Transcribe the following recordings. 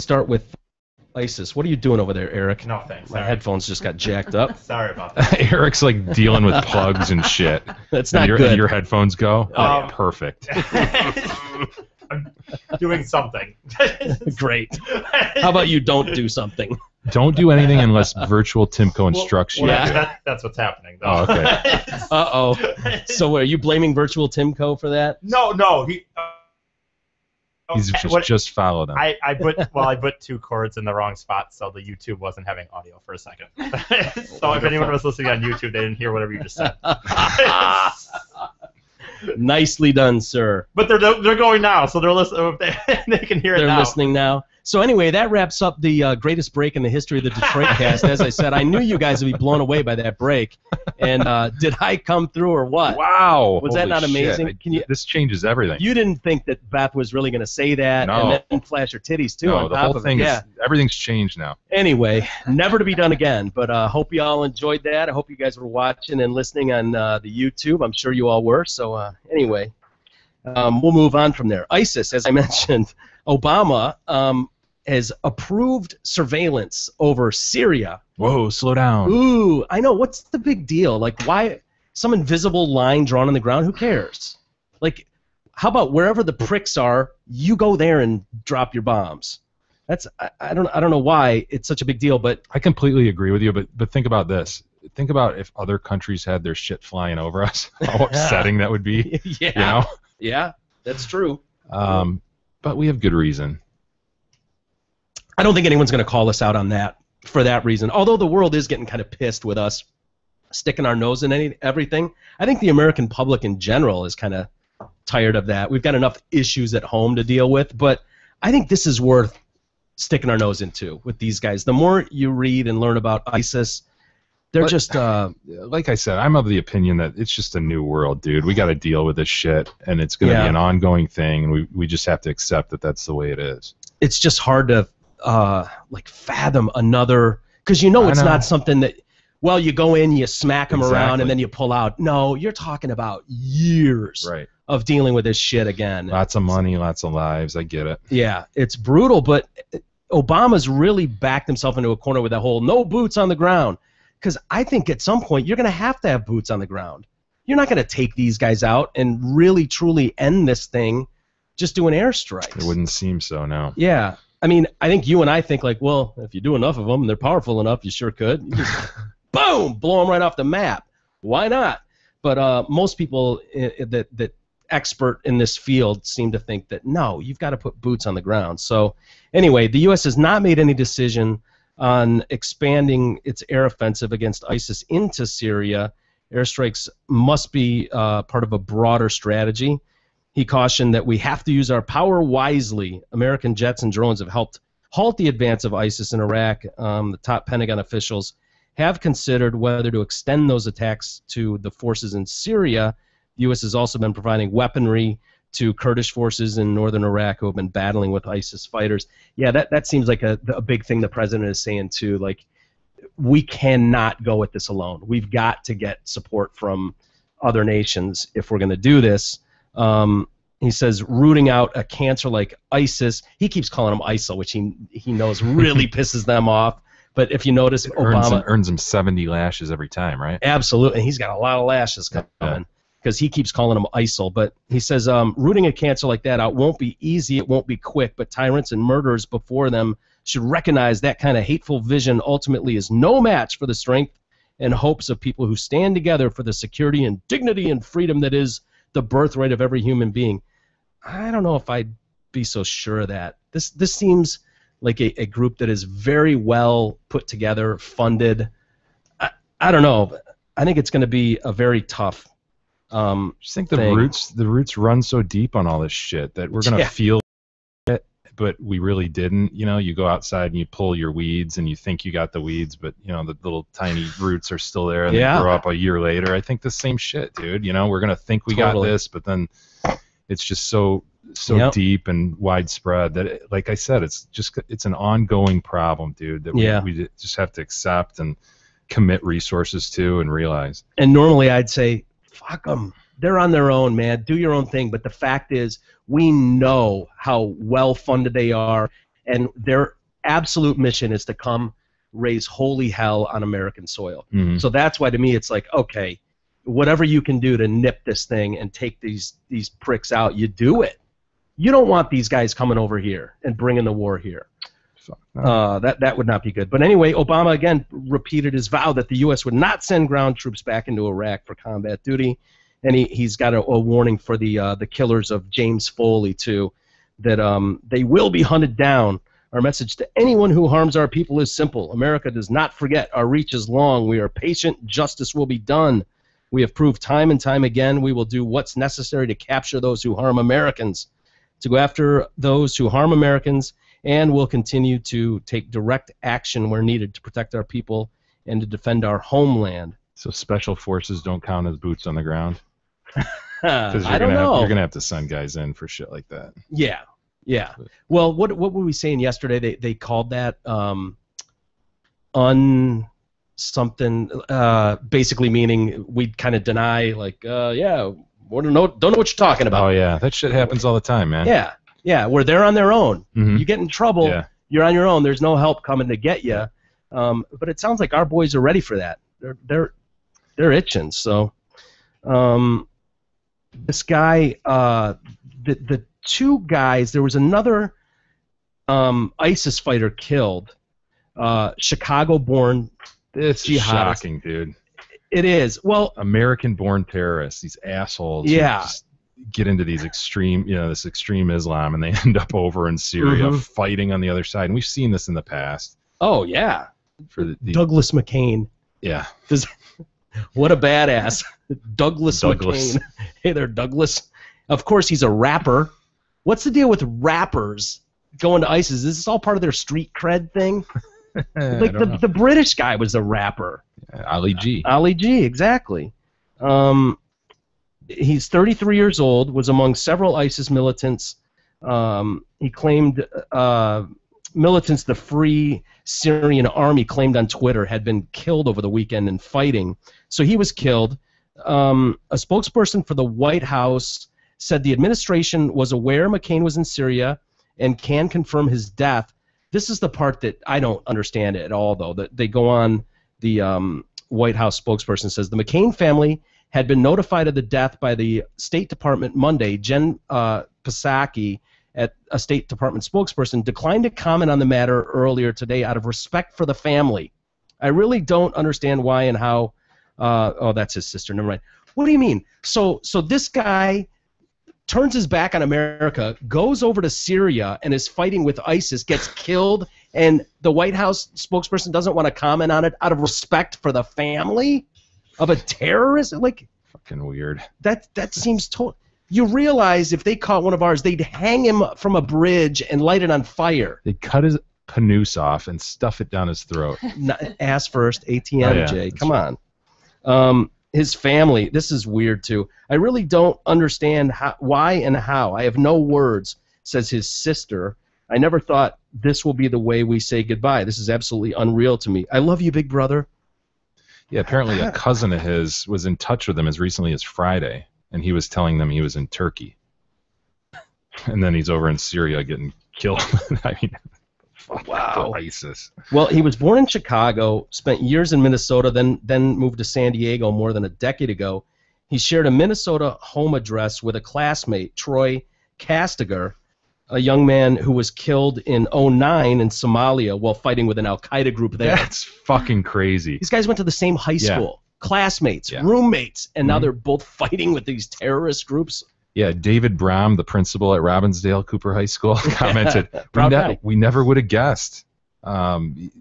start with ISIS. What are you doing over there, Eric? Nothing. My headphones just got jacked up. Sorry about that. Eric's like dealing with plugs and shit. That's and not good. Your headphones go? Oh, Perfect. I'm doing something. Great. How about you don't do something? Don't do anything unless virtual Timco instructs you. That's what's happening, though. Oh, okay. Uh-oh. So are you blaming virtual Timco for that? No. He's just followed him. I put 2 cords in the wrong spot, so the YouTube wasn't having audio for a second. So if anyone was listening on YouTube, they didn't hear whatever you just said. Nicely done, sir. But they're going now, so they're listening. They can hear it now. They're listening now. So anyway, that wraps up the greatest break in the history of the Detroit cast. As I said, I knew you guys would be blown away by that break. And did I come through or what? Wow. Was that not amazing? This changes everything. You didn't think that Beth was really going to say that and then flash her titties, too. No, the whole thing is, everything's changed now. Anyway, never to be done again. But I hope you all enjoyed that. I hope you guys were watching and listening on the YouTube. I'm sure you all were. So anyway, we'll move on from there. ISIS, as I mentioned, Obama has approved surveillance over Syria. Whoa, slow down. Ooh, I know. What's the big deal? Like, why some invisible line drawn on the ground? Who cares? Like, how about wherever the pricks are, you go there and drop your bombs? That's I don't know why it's such a big deal, but I completely agree with you. But think about this. Think about if other countries had their shit flying over us. How upsetting that would be. Yeah. You know? Yeah, that's true. But we have good reason. I don't think anyone's going to call us out on that for that reason. Although the world is getting kind of pissed with us sticking our nose in everything. I think the American public in general is kind of tired of that. We've got enough issues at home to deal with, but I think this is worth sticking our nose into with these guys. The more you read and learn about ISIS, they're just... like I said, I'm of the opinion that it's just a new world, dude. We got to deal with this shit, and it's going to be an ongoing thing, and we just have to accept that that's the way it is. It's just hard to... like fathom another, because it's not something that, well, you go in, you smack them around, and then you pull out. No, you're talking about years of dealing with this shit again. Lots of money, lots of lives. I get it. Yeah, it's brutal, but Obama's really backed himself into a corner with that whole no boots on the ground, because I think at some point you're going to have boots on the ground. You're not going to take these guys out and really, truly end this thing just doing airstrikes. It wouldn't seem so, no. Yeah. I mean, I think you and I think like, well, if you do enough of them and they're powerful enough, you sure could. You just, boom, blow them right off the map. Why not? But most people that expert in this field seem to think that, no, you've got to put boots on the ground. So anyway, the U.S. has not made any decision on expanding its air offensive against ISIS into Syria. Airstrikes must be part of a broader strategy. He cautioned that we have to use our power wisely. American jets and drones have helped halt the advance of ISIS in Iraq. The top Pentagon officials have considered whether to extend those attacks to the forces in Syria. The U.S. has also been providing weaponry to Kurdish forces in northern Iraq who have been battling with ISIS fighters. Yeah, that seems like a big thing the president is saying too. Like, we cannot go at this alone. We've got to get support from other nations if we're going to do this. He says rooting out a cancer like ISIS. He keeps calling them ISIL, which he knows really pisses them off. But if you notice, Obama earns him 70 lashes every time, right? Absolutely, and he's got a lot of lashes coming because he keeps calling them ISIL. But he says rooting a cancer like that out won't be easy. It won't be quick. But tyrants and murderers before them should recognize that kind of hateful vision ultimately is no match for the strength and hopes of people who stand together for the security and dignity and freedom that is the birthright of every human being. I don't know if I'd be so sure of that. This seems like a group that is very well put together, funded. I don't know. I think it's going to be a very tough just think the roots run so deep on all this shit that we're going to feel it, but we really didn't. You go outside and you pull your weeds and you think you got the weeds, but the little tiny roots are still there and they grow up a year later. I think the same shit, dude. We're going to think we got this, but then it's just so deep and widespread that, like I said, it's an ongoing problem, dude, that we just have to accept and commit resources to and realize. And normally I'd say, fuck them. They're on their own, man. Do your own thing. But the fact is, we know how well funded they are, and their absolute mission is to come raise holy hell on American soil. Mhm. So that's why to me it's like, okay, whatever you can do to nip this thing and take these pricks out, you do it. You don't want these guys coming over here and bringing the war here. That would not be good. But anyway, Obama again repeated his vow that the U.S. would not send ground troops back into Iraq for combat duty, and he's got a warning for the killers of James Foley too, that they will be hunted down. Our message to anyone who harms our people is simple: America does not forget. Our reach is long. We are patient. Justice will be done. We have proved time and time again we will do what's necessary to capture those who harm Americans, to go after those who harm Americans, and we'll continue to take direct action where needed to protect our people and to defend our homeland. So special forces don't count as boots on the ground? Because I don't know. You're going to have to send guys in for shit like that. Yeah. Well, what were we saying yesterday? They called that something, basically meaning we'd kind of deny, like, yeah, don't know what you're talking about. Oh, yeah. That shit happens all the time, man. Yeah, where they're on their own. Mhm. You get in trouble, Yeah. you're on your own. There's no help coming to get you. But it sounds like our boys are ready for that. They're itching. So, this guy, the two guys. There was another ISIS fighter killed. Chicago-born. It's jihadist. shocking, dude. It is. Well, American-born terrorists, these assholes. Yeah. Who just get into these extreme, this extreme Islam, and they end up over in Syria fighting on the other side. And we've seen this in the past. oh yeah, For the Douglas McCain. yeah. What a badass. Douglas Douglas. McCain. Hey there, Douglas. Of course, he's a rapper. What's the deal with rappers going to ISIS? Is this all part of their street cred thing? Like the British guy was a rapper. Ali G. Ali G, exactly. He's 33 years old, was among several ISIS militants. He claimed militants the Free Syrian Army claimed on Twitter had been killed over the weekend in fighting. So he was killed. A spokesperson for the White House said the administration was aware McCain was in Syria and can confirm his death. This is the part that I don't understand at all, though. That they go on, the White House spokesperson says the McCain family had been notified of the death by the State Department Monday. Jen Psaki, a State Department spokesperson, declined to comment on the matter earlier today out of respect for the family. I really don't understand why and how. Oh, that's his sister. Never mind. What do you mean? So this guy turns his back on America, goes over to Syria, and is fighting with ISIS, gets killed, and the White House spokesperson doesn't want to comment on it out of respect for the family of a terrorist? Like, Fucking weird. that seems total. You realize if they caught one of ours, they'd hang him from a bridge and light it on fire. They cut his panoose off and stuff it down his throat. Ass first, ATM, Oh, yeah. Jay. Come on. His family, this is weird too. I really don't understand why and how. I have no words, says his sister. I never thought this will be the way we say goodbye. This is absolutely unreal to me. I love you, big brother. Yeah, apparently a cousin of his was in touch with him as recently as Friday, and he was telling them he was in Turkey. And then he's over in Syria getting killed. I mean, Wow. for ISIS. Well, he was born in Chicago, spent years in Minnesota, then moved to San Diego more than a decade ago. He shared a Minnesota home address with a classmate, Troy Castigar, a young man who was killed in 2009 in Somalia while fighting with an Al-Qaeda group there. That's fucking crazy. These guys went to the same high school, classmates, roommates, and now they're both fighting with these terrorist groups. Yeah, David Brom, the principal at Robbinsdale Cooper High School, commented, Proud guy. we never would have guessed.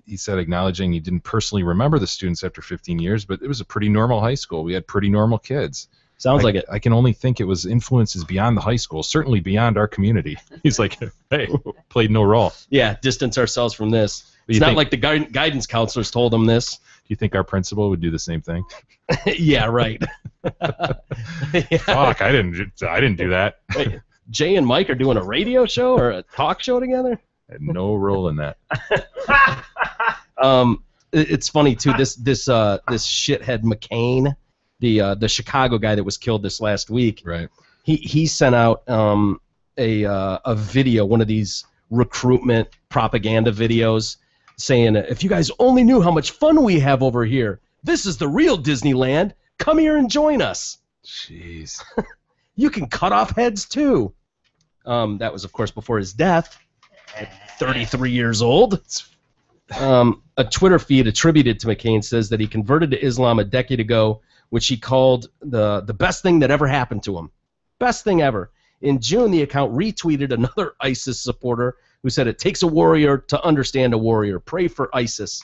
He said, acknowledging he didn't personally remember the students after 15 years, but it was a pretty normal high school. We had pretty normal kids. Sounds like it. I can only think it was influences beyond the high school, certainly beyond our community. He's like, hey, played no role. Yeah, distance ourselves from this. It's not like the guidance counselors told him this. Do you think our principal would do the same thing? Yeah, right. Yeah. Fuck, I didn't do that. Wait, Jay and Mike are doing a radio show or a talk show together? I had no role in that. It's funny too. This shithead McCain, the Chicago guy that was killed this last week. Right. He sent out a video, one of these recruitment propaganda videos saying, if you guys only knew how much fun we have over here, this is the real Disneyland. Come here and join us. Jeez. You can cut off heads too. That was, of course, before his death at 33 years old. A Twitter feed attributed to McCain says that he converted to Islam a decade ago, which he called the best thing that ever happened to him. Best thing ever. In June, the account retweeted another ISIS supporter who said, it takes a warrior to understand a warrior. Pray for ISIS.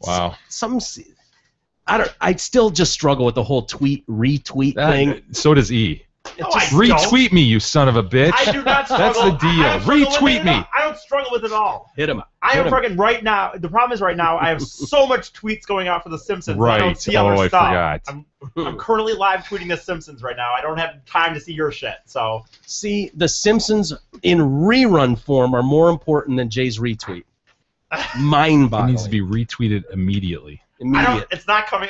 Wow. I still just struggle with the whole retweet thing. So does E. Retweet me, you son of a bitch. I do not struggle. That's the deal. Retweet me. I don't struggle with it at all. Hit him. I am fucking right now. The problem is right now I have so much tweets going out for The Simpsons. Right. I don't see other stuff. I forgot. I'm currently live tweeting The Simpsons right now. I don't have time to see your shit. So see, The Simpsons in rerun form are more important than Jay's retweet. Mind-boggling. It needs to be retweeted immediately. It's not coming.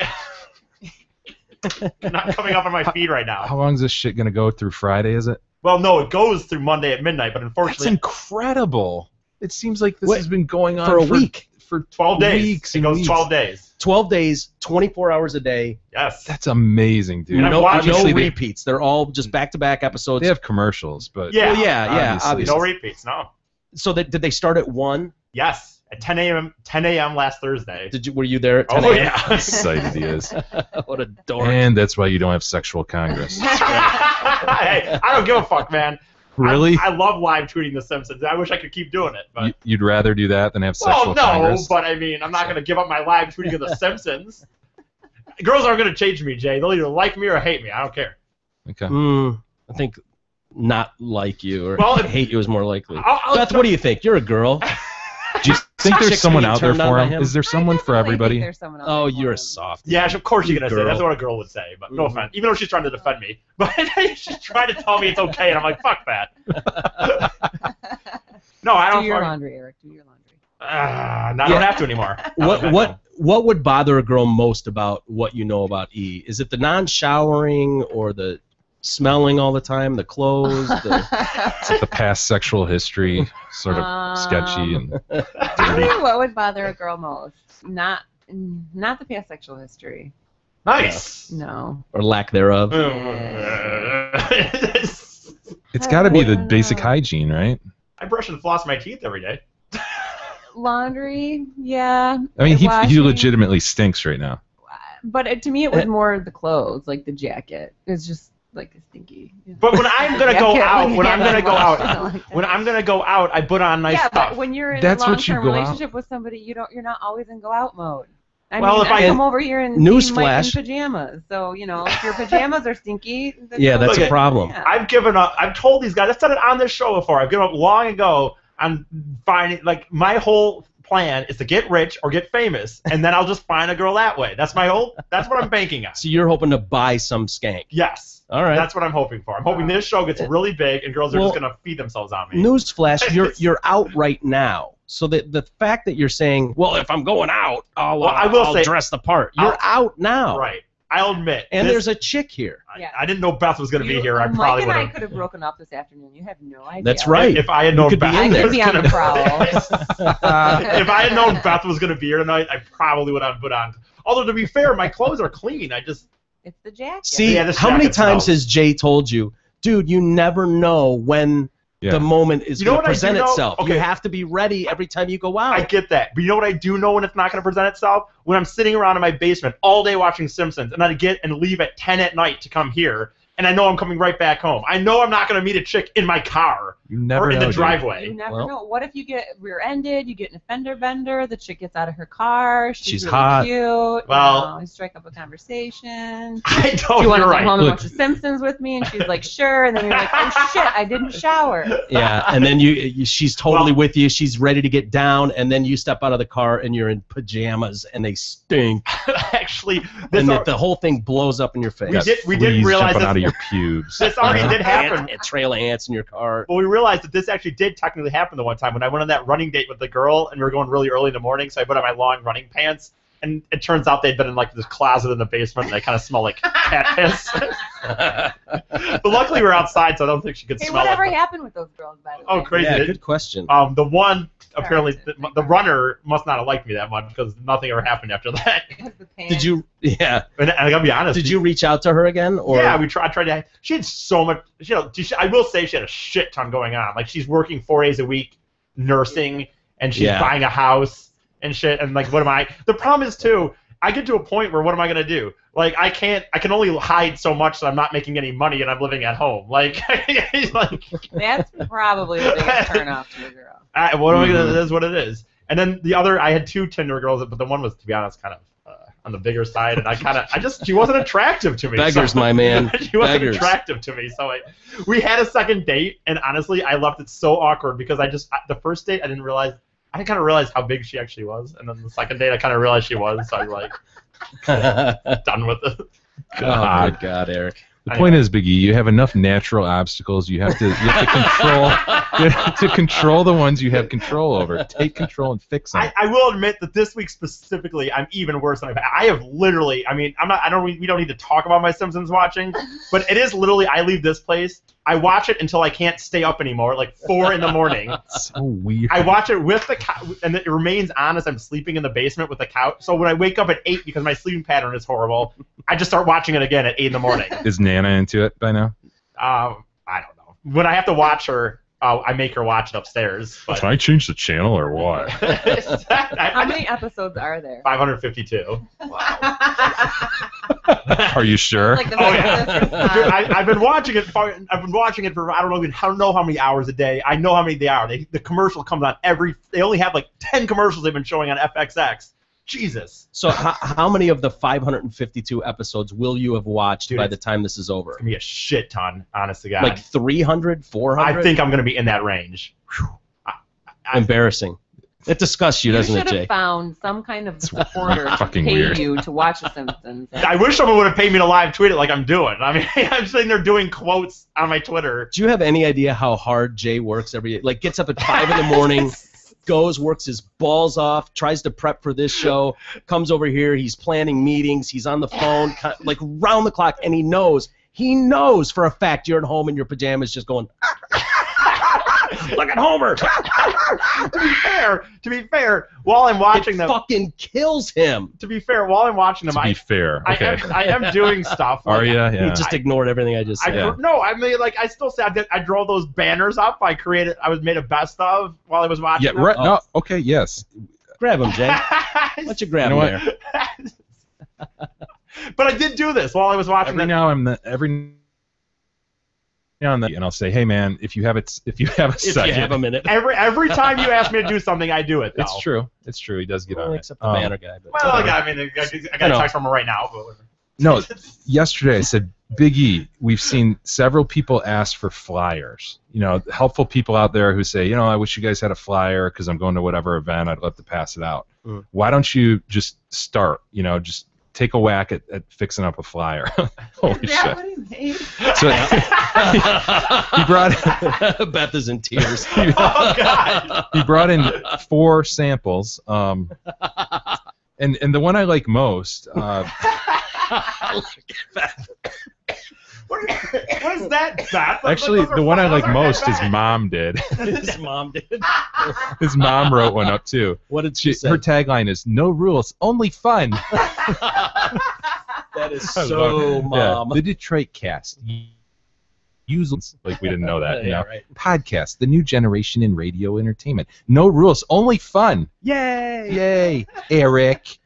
Not coming up on my feed right now. How long is this shit gonna go through Friday? Is it? Well, no, it goes through Monday at midnight, but unfortunately, that's incredible. It seems like this has been going on for a week, for 12 days. Weeks it goes 12 days. 12 days, 24 hours a day. Yes, that's amazing, dude. No repeats. They're all just back-to-back episodes. They have commercials, but yeah, obviously. No repeats, no. So did they start at 1? Yes. At 10 a.m. last Thursday. Were you there at 10 a.m.? Oh, yeah. How excited he is. What a dork. And that's why you don't have sexual congress. Hey, I don't give a fuck, man. Really? I love live tweeting The Simpsons. I wish I could keep doing it. But you'd rather do that than have sexual congress? But I mean, I'm not going to give up my live tweeting of The Simpsons. Girls aren't going to change me, Jay. They'll either like me or hate me. I don't care. Okay. I think not like you or hate you is more likely. Beth, what do you think? You're a girl. Do you think there's someone out there for him? Is there someone for everybody? Oh, you're a soft. Yeah, of course you're going to say. That's what a girl would say. But no offense. Even though she's trying to defend me. But she's trying to tell me it's okay, and I'm like, fuck that. No, I don't. Do your laundry, Eric. Do your laundry. I don't have to anymore. What would bother a girl most about what you know about E? Is it the non-showering or the smelling all the time, the clothes? It's like the past sexual history, sort of sketchy and dirty. What would bother a girl most? Not the past sexual history. Nice. No. Or lack thereof. It's got to be the basic hygiene, right? I brush and floss my teeth every day. Laundry, yeah. I mean, he legitimately stinks right now. But to me, it was more the clothes, like the jacket. It's just like stinky. But when I'm gonna go out, I put on nice stuff. Yeah, but when you're in a long-term relationship with somebody, you're not always in go out mode. I mean, I come over here and newsflash in pajamas. So if your pajamas are stinky, that's a problem. Yeah. I've given up. I've told these guys. I've said it on this show before. I've given up long ago on finding. Like my whole plan is to get rich or get famous, and then I'll just find a girl that way. That's what I'm banking on. So you're hoping to buy some skank? Yes. All right. That's what I'm hoping for. I'm hoping this show gets really big and girls are just gonna feed themselves on me. Newsflash: you're out right now. So the fact that you're saying, well, if I'm going out, I'll dress the part. You're out now. Right. I'll admit. And there's a chick here. I didn't know Beth was going to be here. I probably would have. Mike and I could have broken up this afternoon. You have no idea. That's right. If I had known Beth on the prowl. If I had known Beth was going to be here tonight, I probably would have put on. Although, to be fair, my clothes are clean. It's the jacket. See, how many times has Jay told you, dude, you never know when the moment is going to present itself. Okay. You have to be ready every time you go out. I get that. But you know what I do know when it's not going to present itself? When I'm sitting around in my basement all day watching Simpsons, and I get and leave at 10 at night to come here, and I know I'm coming right back home. I know I'm not going to meet a chick in my car or in the driveway. You never know. What if you get rear-ended, you get in a fender bender, the chick gets out of her car, she's really hot. Cute, you strike up a conversation. I know, you want to go home and watch The Simpsons with me? And she's like, sure. And then you're like, oh, shit, I didn't shower. Yeah, and then she's totally with you. She's ready to get down, and then you step out of the car, and you're in pajamas, and they stink. Actually, the whole thing blows up in your face. We didn't realize this. Out of your pubes. This already did happen. A trail of ants in your car. Well, we realized that this actually did technically happen the one time when I went on that running date with the girl, and we were going really early in the morning, so I put on my long running pants, and it turns out they'd been in like this closet in the basement, and they kind of smell like cat piss. But luckily we're outside, so I don't think she could smell it. Whatever happened with those girls, by the way? Oh, crazy! Yeah, good question. The one apparently the runner must not have liked me that much because nothing ever happened after that. Did you? Yeah. And I gotta be honest. Did you reach out to her again? Or? Yeah, I tried to. She had so much. I will say she had a shit ton going on. Like she's working 4 days a week, nursing, and she's buying a house and shit. And like, what am I? The problem is too. I get to a point where what am I gonna do? Like I can only hide so much that I'm not making any money and I'm living at home. Like, that's probably the biggest turn off to a girl. What am I gonna? It is what it is. And then the other, I had 2 Tinder girls, but the one was, to be honest, kind of on the bigger side, and she wasn't attractive to me. Beggars, my man. She wasn't attractive to me, so we had a second date, and honestly, I left it so awkward because the first date I didn't kind of realize how big she actually was, and then the second date I kind of realized she was, so I was like, done with it. God. Good God, Eric. The point is, Biggie, you have enough natural obstacles. You have to control the ones you have control over. Take control and fix them. I will admit that this week specifically, I'm even worse than I have literally. I mean, we don't need to talk about my Simpsons watching, but it is literally. I leave this place. I watch it until I can't stay up anymore, like 4 in the morning. So weird. I watch it with the couch, and it remains on as I'm sleeping in the basement with the couch. So when I wake up at 8 because my sleeping pattern is horrible, I just start watching it again at 8 in the morning. Is Nana into it by now? I don't know. When I have to watch her, I make her watch it upstairs. But... Can I change the channel or what? How many episodes are there? 552. Wow. Are you sure? Like I've been watching it. I've been watching it for I don't know how many hours a day. I know how many they are. The commercial comes on They only have like 10 commercials they've been showing on FXX. Jesus. So how many of the 552 episodes will you have watched by the time this is over? It's gonna be a shit ton, honest to God. Like 300, 400? I think I'm gonna be in that range. Embarrassing. It disgusts you, doesn't it, Jay? You should have found some kind of supporter to pay weird. you to watch The Simpsons. I wish someone would have paid me to live tweet it like I'm doing. I mean, I'm sitting there doing quotes on my Twitter. Do you have any idea how hard Jay works every day? Like, gets up at 5 in the morning, goes, works his balls off, tries to prep for this show, comes over here, he's planning meetings, he's on the phone, like, round the clock, and he knows for a fact you're at home in your pajamas just going, look at Homer! To be fair, while I'm watching them, fucking kills him. To be fair, while I'm watching them, okay. I am doing stuff. Are you? Yeah. You just ignored everything I just said. No, I mean, like, I still say I draw those banners up. I made a best of while I was watching. Yeah, right. No, okay, yes. Grab him, Jay. Why don't you grab him there? But I did do this while I was watching. Every now and I'll say, hey man, if you have a second, if you have a minute. Every time you ask me to do something, I do it. Though. It's true. He does get on it. Except the banner guy. But well, I got a text from him right now. But no, yesterday I said, Big E, we've seen several people ask for flyers. You know, helpful people out there who say, I wish you guys had a flyer because I'm going to whatever event. I'd love to pass it out. Why don't you just start? Just take a whack at fixing up a flyer. Holy shit. What he made? So he brought Beth is in tears. Oh God. He brought in 4 samples. And the one I like most What is that, Beth? Actually, the one I like most his mom did. His mom did. His mom wrote one up too. What did she say? Her tagline is "No rules, only fun." That is so mom. Yeah. The Detroit Cast. Use like we didn't know that. Right. Podcast, the new generation in radio entertainment. No rules, only fun. Yay, Eric.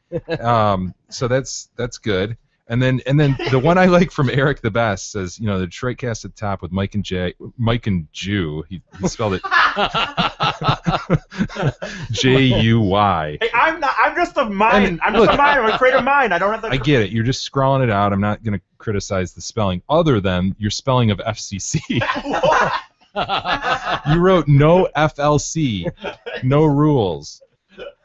So that's good. And then the one I like from Eric the best says, the Detroit Cast at the top with Mike and Jew. He spelled it J-U-Y. Hey, I'm just a mind. I'm a creative mind. I don't have the. I get it. You're just scrawling it out. I'm not going to criticize the spelling, other than your spelling of FCC. You wrote no FLC, no rules.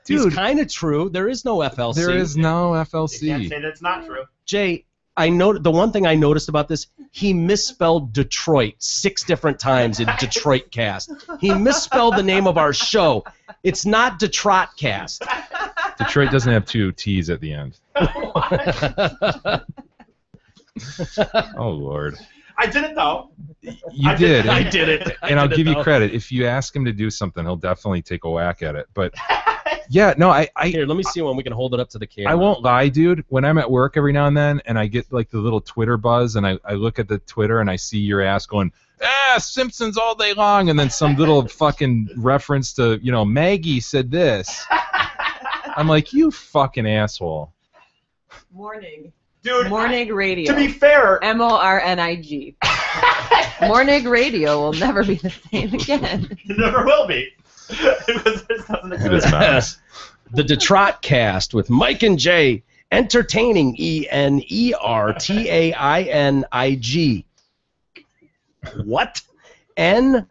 Dude, it's kind of true. There is no FLC. There is no FLC. You can't say that's not true. Jay, the one thing I noticed about this, he misspelled Detroit 6 different times in Detroit Cast. He misspelled the name of our show. It's not Detroit Cast. Detroit doesn't have 2 T's at the end. Oh, Lord. I did it, though. You did. I did it. And I'll give you credit. If you ask him to do something, he'll definitely take a whack at it. But, yeah, no, Here, let me see when we can hold it up to the camera. I won't lie, dude. When I'm at work every now and then, and I get, like, the little Twitter buzz, and I look at the Twitter, and I see your ass going, Simpsons all day long, and then some little fucking reference to, Maggie said this. I'm like, you fucking asshole. Morning. Dude, Morning radio. To be fair, MORNIG. Morning radio will never be the same again. It never will be. It doesn't exist. The Detroit Cast with Mike and Jay, entertaining ENERTAINIG. What? Entertaining.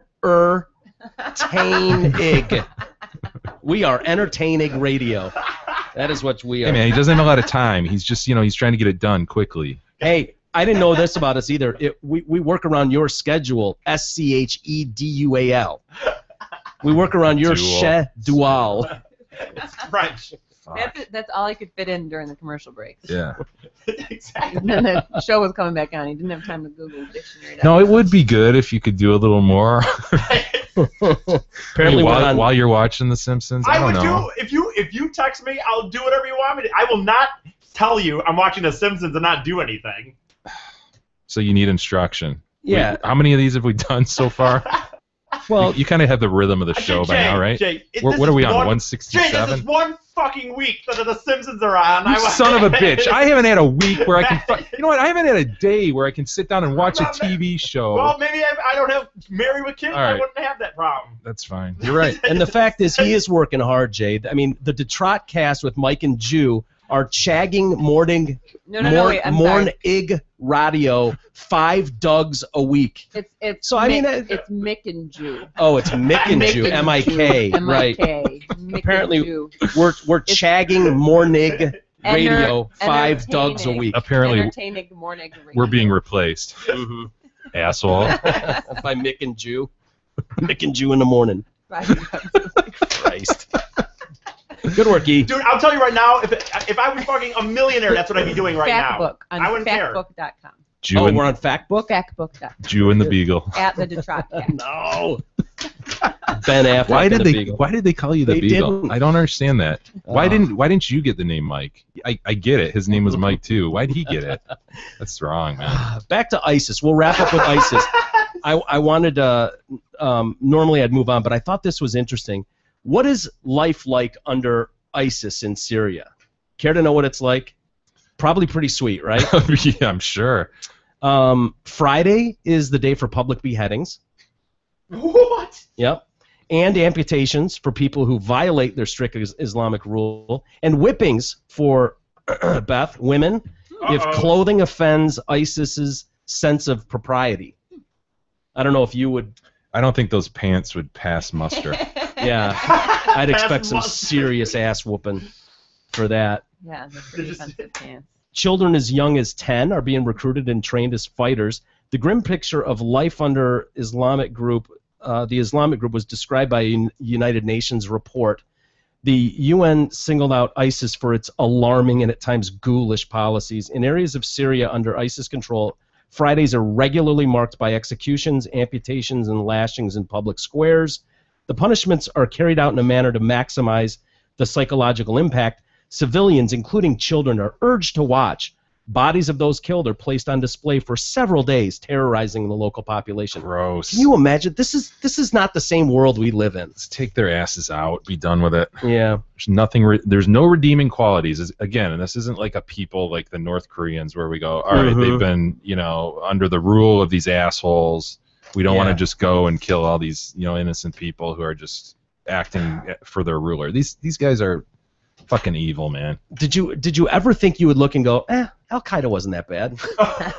We are entertaining radio. That is what we are. Hey, man, he doesn't have a lot of time. He's just, he's trying to get it done quickly. Hey, I didn't know this about us either. We work around your schedule, SCHEDUAL. We work around your schedule. It's French. That's all I could fit in during the commercial breaks. Yeah. Exactly. And then the show was coming back on. He didn't have time to Google dictionary. No, it would be good if you could do a little more. Apparently, while you're watching The Simpsons, I don't know. If you text me, I'll do whatever you want me to. I will not tell you I'm watching The Simpsons and not do anything. So you need instruction. Yeah. Wait, how many of these have we done so far? Well, you kind of have the rhythm of the show by now, right? Jay, what are we on, 167? Jay, this is one fucking week that The Simpsons are on. You son of a bitch. I haven't had a week where I can... You know what? I haven't had a day where I can sit down and watch a TV show. Well, maybe I don't have... Married with kids, I wouldn't have that problem. That's fine. You're right. And the fact is, he is working hard, Jay. I mean, the Detroit Cast with Mike and Jew are chagging morning radio 5 Dougs a week. It's Mick and Jew. Oh, it's Mick and Jew, M-I-K, right. Apparently, we're chagging morning radio 5 Dougs a week. Apparently, entertaining morning radio. We're being replaced. Mm-hmm. Asshole. By Mick and Jew. Mick and Jew in the morning. Christ. Good work, E. Dude, I'll tell you right now, if I was fucking a millionaire, that's what I'd be doing right now. I wouldn't care. Factbook.com. We're on Factbook? Factbook.com. Jew and the Beagle. At the Detroit Cast. No. Ben Affleck. Why did they call you the Beagle? Didn't. I don't understand that. Why didn't you get the name Mike? I get it. His name was Mike too. Why did he get it? That's wrong, man. Back to ISIS. We'll wrap up with ISIS. I wanted to normally I'd move on, but I thought this was interesting. What is life like under ISIS in Syria? Care to know what it's like? Probably pretty sweet, right? Yeah, I'm sure. Friday is the day for public beheadings. What? Yep. And amputations for people who violate their strict Islamic rule. And whippings for, Beth, women, if clothing offends ISIS's sense of propriety. I don't know if you would... I don't think those pants would pass muster. Yeah, I'd expect some serious ass whooping for that. Yeah, they're pretty offensive pants. Children as young as 10 are being recruited and trained as fighters. The grim picture of life under the Islamic group was described by a United Nations report. The UN singled out ISIS for its alarming and at times ghoulish policies. In areas of Syria under ISIS control, Fridays are regularly marked by executions, amputations, and lashings in public squares. The punishments are carried out in a manner to maximize the psychological impact. Civilians, including children, are urged to watch. Bodies of those killed are placed on display for several days, terrorizing the local population. Gross. Can you imagine? This is not the same world we live in. Let's take their asses out. Be done with it. Yeah. There's nothing. There's no redeeming qualities. Again, and this isn't like a people like the North Koreans where we go, all right, they've been, under the rule of these assholes. We don't want to just go and kill all these, innocent people who are just acting for their ruler. These guys are fucking evil, man. Did you ever think you would look and go, Al Qaeda wasn't that bad?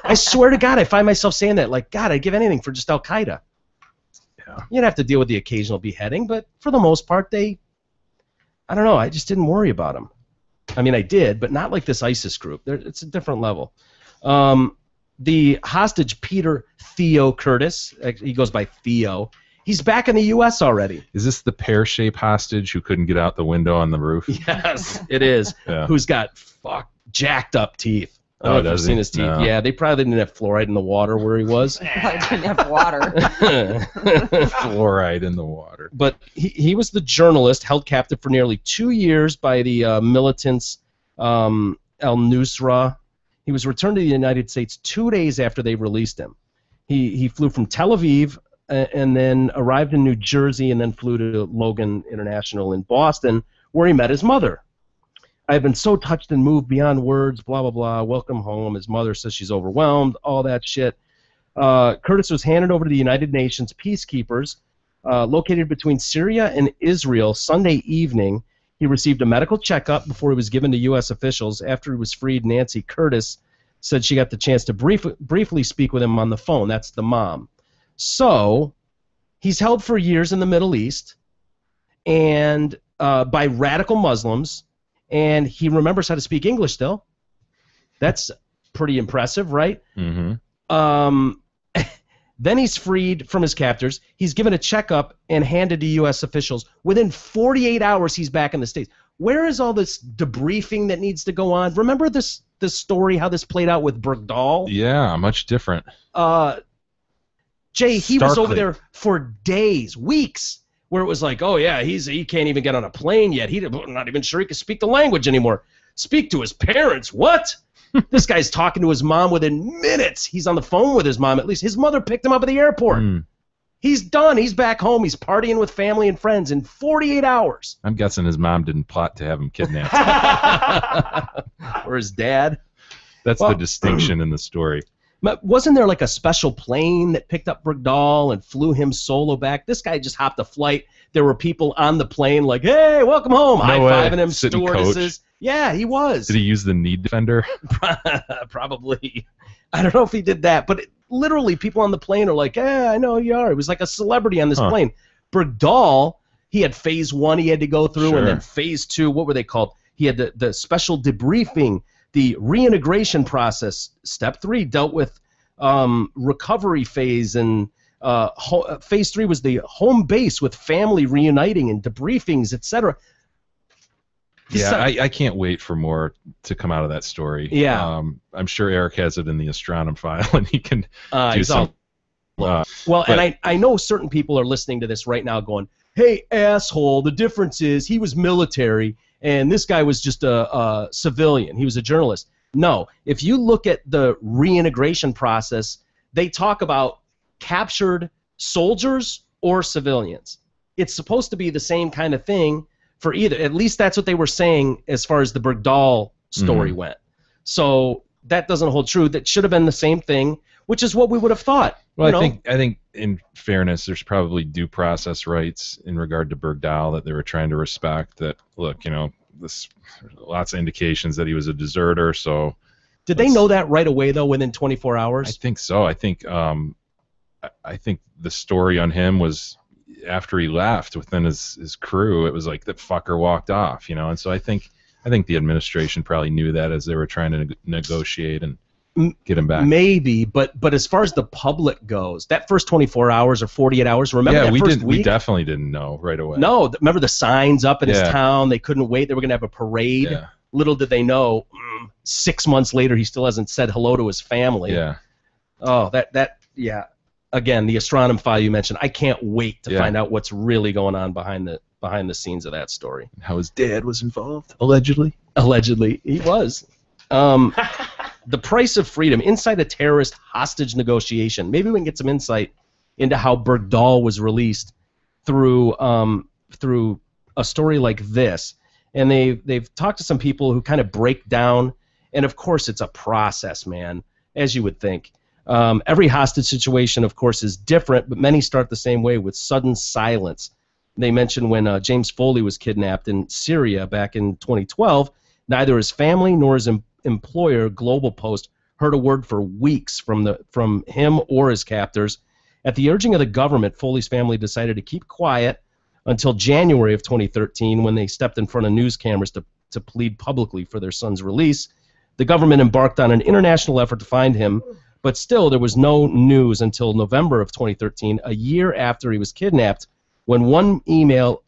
I swear to God, I find myself saying that. Like, God, I'd give anything for just Al Qaeda. Yeah. You'd have to deal with the occasional beheading, but for the most part, I don't know. I just didn't worry about them. I mean, I did, but not like this ISIS group. It's a different level. The hostage Peter Theo Curtis, he goes by Theo, He's back in the U.S. already. Is this the pear-shaped hostage who couldn't get out the window on the roof? Yes, it is. Yeah. Who's got jacked up teeth. I don't know if you've seen his teeth. No. Yeah, they probably didn't have fluoride in the water where he was. Probably didn't have water. Fluoride in the water. But he was the journalist held captive for nearly 2 years by the militants al-Nusra. He was returned to the United States 2 days after they released him. He flew from Tel Aviv and then arrived in New Jersey and then flew to Logan International in Boston, where he met his mother. I have been so touched and moved beyond words, blah, blah, blah. Welcome home. His mother says she's overwhelmed, all that shit. Curtis was handed over to the United Nations peacekeepers located between Syria and Israel Sunday evening. He received a medical checkup before he was given to U.S. officials. After he was freed, Nancy Curtis said she got the chance to briefly speak with him on the phone. That's the mom. So he's held for years in the Middle East and by radical Muslims. And he remembers how to speak English still. That's pretty impressive, right? Mm-hmm. Then he's freed from his captors. He's given a checkup and handed to U.S. officials. Within 48 hours, he's back in the States. Where is all this debriefing that needs to go on? Remember this story, how this played out with Bergdahl? Yeah, much different. Jay, he was over Starkly. there for days, weeks, where it was like, oh, yeah, he can't even get on a plane yet. He's not even sure he can speak the language anymore. Speak to his parents. What? This guy's talking to his mom within minutes. He's on the phone with his mom, at least. His mother picked him up at the airport. He's done. He's back home. He's partying with family and friends in 48 hours. I'm guessing his mom didn't plot to have him kidnapped. Or his dad. That's the distinction in the story. But wasn't there like a special plane that picked up Bergdahl and flew him solo back? This guy just hopped a flight. There were people on the plane like, hey, welcome home. No High-fiving way. him, Sitting stewardesses. coach. Yeah, he was. Did he use the need defender? Probably. I don't know if he did that, but literally people on the plane are like, I know who you are. He was like a celebrity on this plane. Bergdahl, he had phase 1 he had to go through, and then phase 2, what were they called? He had the special debriefing, the reintegration process. Step 3 dealt with recovery phase, and phase 3 was the home base with family reuniting and debriefings, etc. Yeah, I can't wait for more to come out of that story. Yeah. I'm sure Eric has it in the Astronom file, and he can do some. And I know certain people are listening to this right now going, hey, asshole, the difference is he was military, and this guy was just a civilian. He was a journalist. No, if you look at the reintegration process, they talk about captured soldiers or civilians. It's supposed to be the same kind of thing for either. At least that's what they were saying as far as the Bergdahl story went. So that doesn't hold true. That should have been the same thing, which is what we would have thought. Well, I think in fairness, there's probably due process rights in regard to Bergdahl that they were trying to respect. That, look, there's lots of indications that he was a deserter. So did they know that right away though, within 24 hours? I think so. I think the story on him was after he left within his crew. It was like that fucker walked off, and so I think the administration probably knew that as they were trying to negotiate and get him back. Maybe, but as far as the public goes, that first 24 hours or 48 hours, remember that first week? We definitely didn't know right away. No, remember the signs up in his town? They couldn't wait. They were going to have a parade. Yeah. Little did they know, 6 months later, he still hasn't said hello to his family. Yeah. Oh, yeah. Again, the Astronom file you mentioned, I can't wait to find out what's really going on behind the scenes of that story. How his dad was involved, allegedly. Allegedly, he was. The price of freedom inside a terrorist hostage negotiation. Maybe we can get some insight into how Bergdahl was released through a story like this. And they've talked to some people who kind of break down, and of course it's a process, man, as you would think. Every hostage situation, of course, is different, but many start the same way, with sudden silence. They mentioned when James Foley was kidnapped in Syria back in 2012, neither his family nor his employer, Global Post, heard a word for weeks from him or his captors. At the urging of the government, Foley's family decided to keep quiet until January of 2013, when they stepped in front of news cameras to plead publicly for their son's release. The government embarked on an international effort to find him, But still, there was no news until November of 2013, a year after he was kidnapped, when one email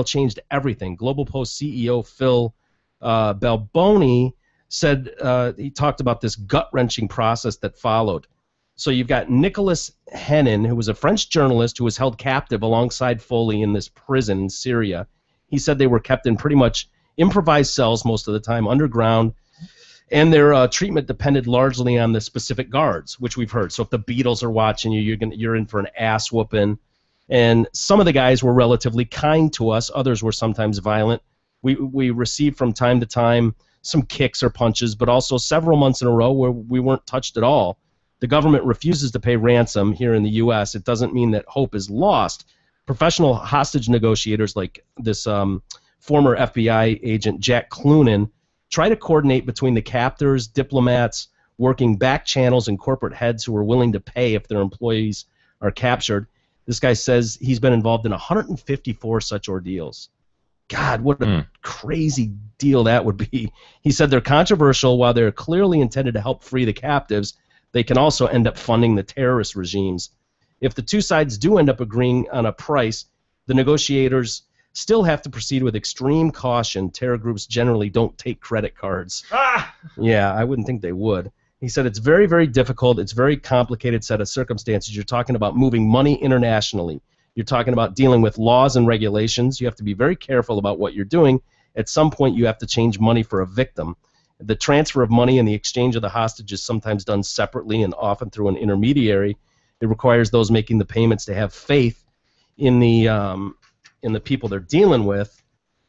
changed everything. Global Post CEO Phil Balboni said he talked about this gut-wrenching process that followed. So you've got Nicholas Hennin, who was a French journalist who was held captive alongside Foley in this prison in Syria. He said they were kept in pretty much improvised cells most of the time, underground, and their treatment depended largely on the specific guards, which we've heard. So if the Beatles are watching you, you're in for an ass whooping. And some of the guys were relatively kind to us. Others were sometimes violent. We received from time to time some kicks or punches, but also several months in a row where we weren't touched at all. The government refuses to pay ransom here in the U.S. It doesn't mean that hope is lost. Professional hostage negotiators like this former FBI agent Jack Clunan try to coordinate between the captors, diplomats, working back channels, and corporate heads who are willing to pay if their employees are captured. This guy says he's been involved in 154 such ordeals. God, what a crazy deal that would be. He said they're controversial. While they're clearly intended to help free the captives, they can also end up funding the terrorist regimes. If the two sides do end up agreeing on a price, the negotiators still have to proceed with extreme caution. Terror groups generally don't take credit cards. Yeah, I wouldn't think they would. He said it's very, very difficult. It's a very complicated set of circumstances. You're talking about moving money internationally. You're talking about dealing with laws and regulations. You have to be very careful about what you're doing. At some point, you have to change money for a victim. The transfer of money and the exchange of the hostage is sometimes done separately and often through an intermediary. It requires those making the payments to have faith in the people they're dealing with,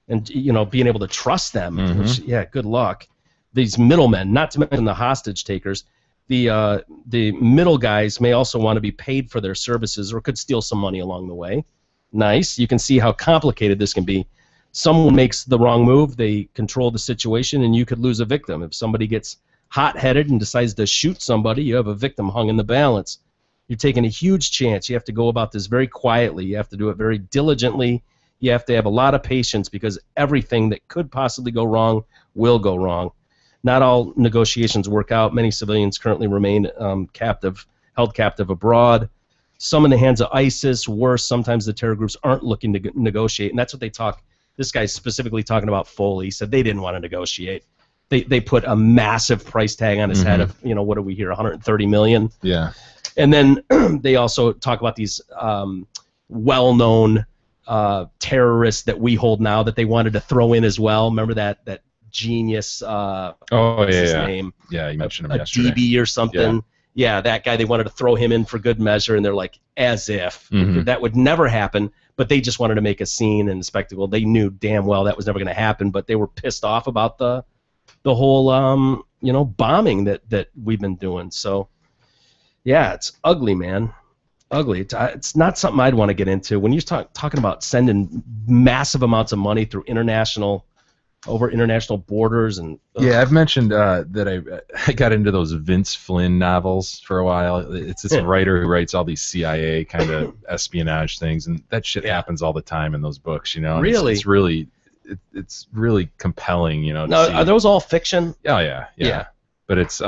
and being able to trust them. Which, yeah, good luck. These middlemen, not to mention the hostage takers, the middle guys may also want to be paid for their services or could steal some money along the way. Nice. You can see how complicated this can be. Someone makes the wrong move, they control the situation, and you could lose a victim. If somebody gets hot-headed and decides to shoot somebody, you have a victim hung in the balance. You're taking a huge chance. You have to go about this very quietly. You have to do it very diligently. You have to have a lot of patience because everything that could possibly go wrong will go wrong. Not all negotiations work out. Many civilians currently remain held captive abroad. Some in the hands of ISIS. Worse, sometimes the terror groups aren't looking to negotiate, and that's what they talk. This guy's specifically talking about Foley. He said they didn't want to negotiate. They put a massive price tag on his head of, what do we hear, 130 million? Yeah. And then they also talk about these well-known terrorists that we hold now that they wanted to throw in as well. Remember that genius? What's his name? Yeah, you mentioned him yesterday. DB or something. Yeah, that guy. They wanted to throw him in for good measure, and they're like, as if that would never happen. But they just wanted to make a scene and a spectacle. They knew damn well that was never going to happen, but they were pissed off about the whole bombing that we've been doing. So yeah, it's ugly, man. Ugly. It's not something I'd want to get into. When you're talking about sending massive amounts of money through international borders and yeah, I've mentioned that I got into those Vince Flynn novels for a while. It's this writer who writes all these CIA kind of espionage things, and that shit happens all the time in those books, And really, it's really compelling, to see. Are those all fiction? Oh yeah. But it's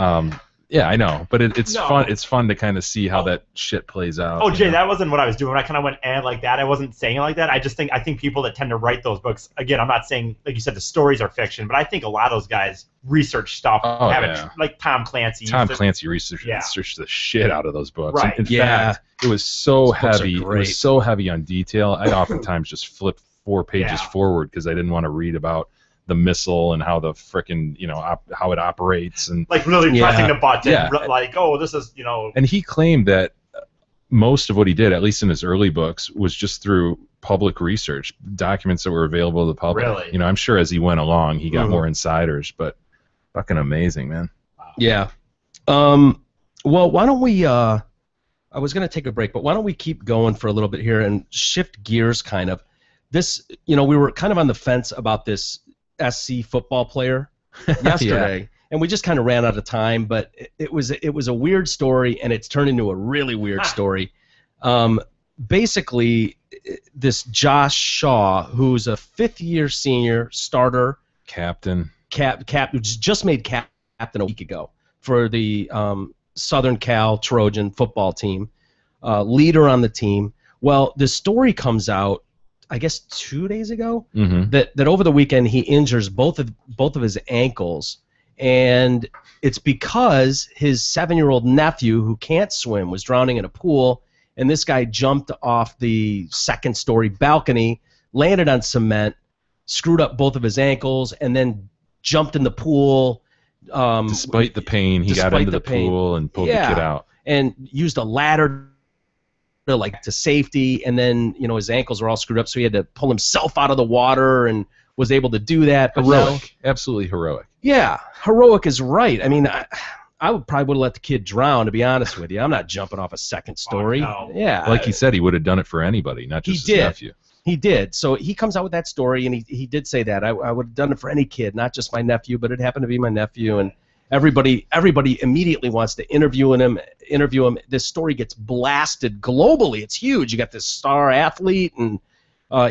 yeah, I know, but it's fun. It's fun to kind of see how that shit plays out. Oh, Jay, that wasn't what I was doing. When I kind of went like that. I wasn't saying it like that. I think people that tend to write those books. Again, I'm not saying like you said the stories are fiction, but I think a lot of those guys research stuff. Like Tom Clancy. Clancy researched the shit out of those books. Right. In fact, it was so heavy. It was so heavy on detail. I'd oftentimes just flip 4 pages forward because I didn't want to read about the missile and how the frickin' how it operates and like really pressing the button like this is And he claimed that most of what he did, at least in his early books, was just through public research, documents that were available to the public. Really? I'm sure as he went along he got more insiders, but fucking amazing, man. Wow. Yeah. Well, why don't we I was going to take a break, but why don't we keep going for a little bit here and shift gears kind of. This, we were kind of on the fence about this SC football player yesterday, and we just kind of ran out of time. But it was a weird story, and it's turned into a really weird story. Basically, this Josh Shaw, who's a 5th-year senior starter, captain, just made captain a week ago for the Southern Cal Trojan football team, leader on the team. Well, this story comes out, I guess 2 days ago, that over the weekend he injures both of his ankles, and it's because his 7-year-old nephew, who can't swim, was drowning in a pool, and this guy jumped off the second-story balcony, landed on cement, screwed up both of his ankles, and then jumped in the pool. Despite the pain, he got into the pool and pulled the kid out. And used a ladder to safety, and then his ankles were all screwed up, so he had to pull himself out of the water and was able to do that. But heroic, absolutely heroic. Yeah, heroic is right. I mean, I would probably let the kid drown, to be honest with you. I'm not jumping off a second story. Oh, no. Yeah, like he said, he would have done it for anybody, not just his nephew. He did. So he comes out with that story, and he did say that. I would have done it for any kid, not just my nephew, but it happened to be my nephew, and everybody immediately wants to interview him. This story gets blasted globally. It's huge. You got this star athlete, and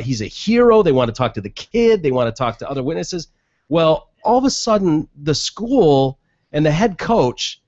he's a hero. They want to talk to the kid. They want to talk to other witnesses. Well, all of a sudden, the school and the head coach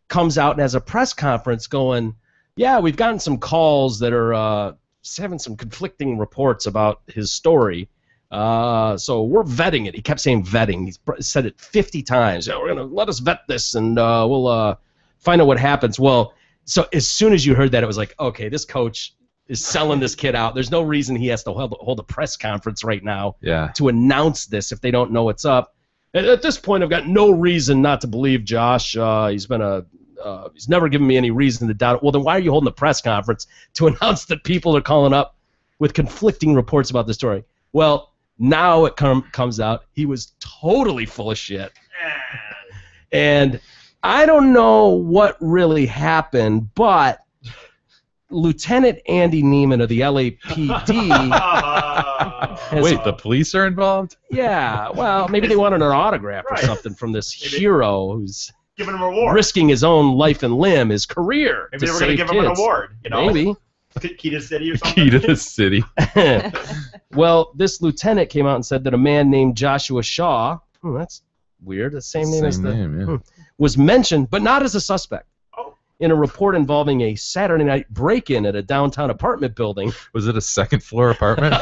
comes out and has a press conference going, yeah, we've gotten some calls that are having some conflicting reports about his story. So we're vetting it. He kept saying vetting. He's said it 50 times. We're going to let us vet this, and we'll find out what happens. Well, so as soon as you heard that, it was like, okay, this coach is selling this kid out. There's no reason he has to hold a press conference right now to announce this if they don't know what's up. At this point, I've got no reason not to believe Josh. He's never given me any reason to doubt it. Well, then why are you holding a press conference to announce that people are calling up with conflicting reports about the story? Well, now it comes out he was totally full of shit. And I don't know what really happened, but Lieutenant Andy Neiman of the LAPD... Wait, the police are involved? Yeah, well, maybe they wanted an autograph or something from this hero who's giving him an award, risking his own life and limb, his career. Maybe they were going to give him an award, Maybe. Key to the city or something? Key to the city. Well, this lieutenant came out and said that a man named Joshua Shaw, that's weird, the same name as was mentioned, but not as a suspect, in a report involving a Saturday night break-in at a downtown apartment building. Was it a second-floor apartment?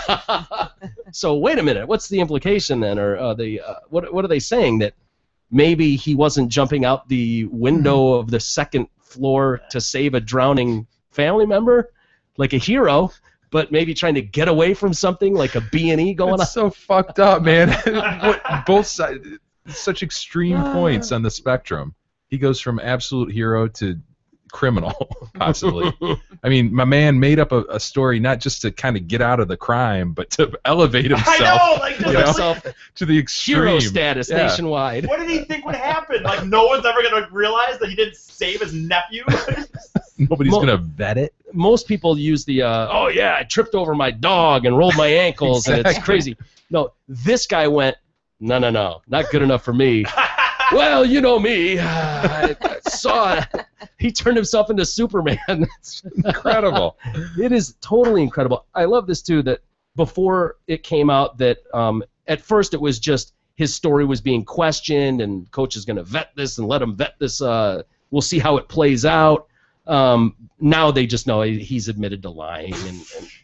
So wait a minute, what's the implication then, or what are they saying, that maybe he wasn't jumping out the window of the second floor to save a drowning family member, like a hero, but maybe trying to get away from something like a B&E going on? So fucked up, man. Both sides, such extreme points on the spectrum. He goes from absolute hero to criminal, possibly. I mean, my man made up a story not just to kind of get out of the crime, but to elevate himself. I know, himself to the extreme. Hero status nationwide. What did he think would happen? Like, no one's ever going to realize that he didn't save his nephew? Nobody's going to vet it. Most people use the, oh yeah, I tripped over my dog and rolled my ankles, and it's crazy. No, this guy went, no, not good enough for me. Well, you know me. I saw it. He turned himself into Superman. It's incredible. It is totally incredible. I love this, too, that before it came out that at first it was just his story was being questioned, and coach is going to vet this and let him vet this. We'll see how it plays out. Now they just know he's admitted to lying and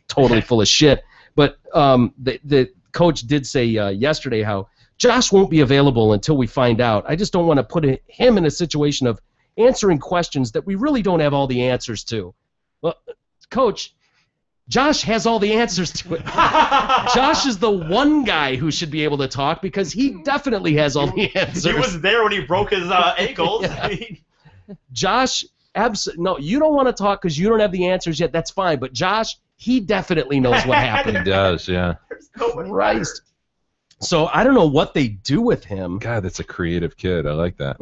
totally full of shit. But the coach did say yesterday how Josh won't be available until we find out. I just don't want to put him in a situation of answering questions that we really don't have all the answers to. Well, Coach, Josh has all the answers to it. Josh is the one guy who should be able to talk because he definitely has all the answers. He was there when he broke his ankles. Yeah. Josh, no, you don't want to talk because you don't have the answers yet. That's fine. But Josh, he definitely knows what happened. He does, yeah. Christ. So I don't know what they do with him. God, that's a creative kid. I like that.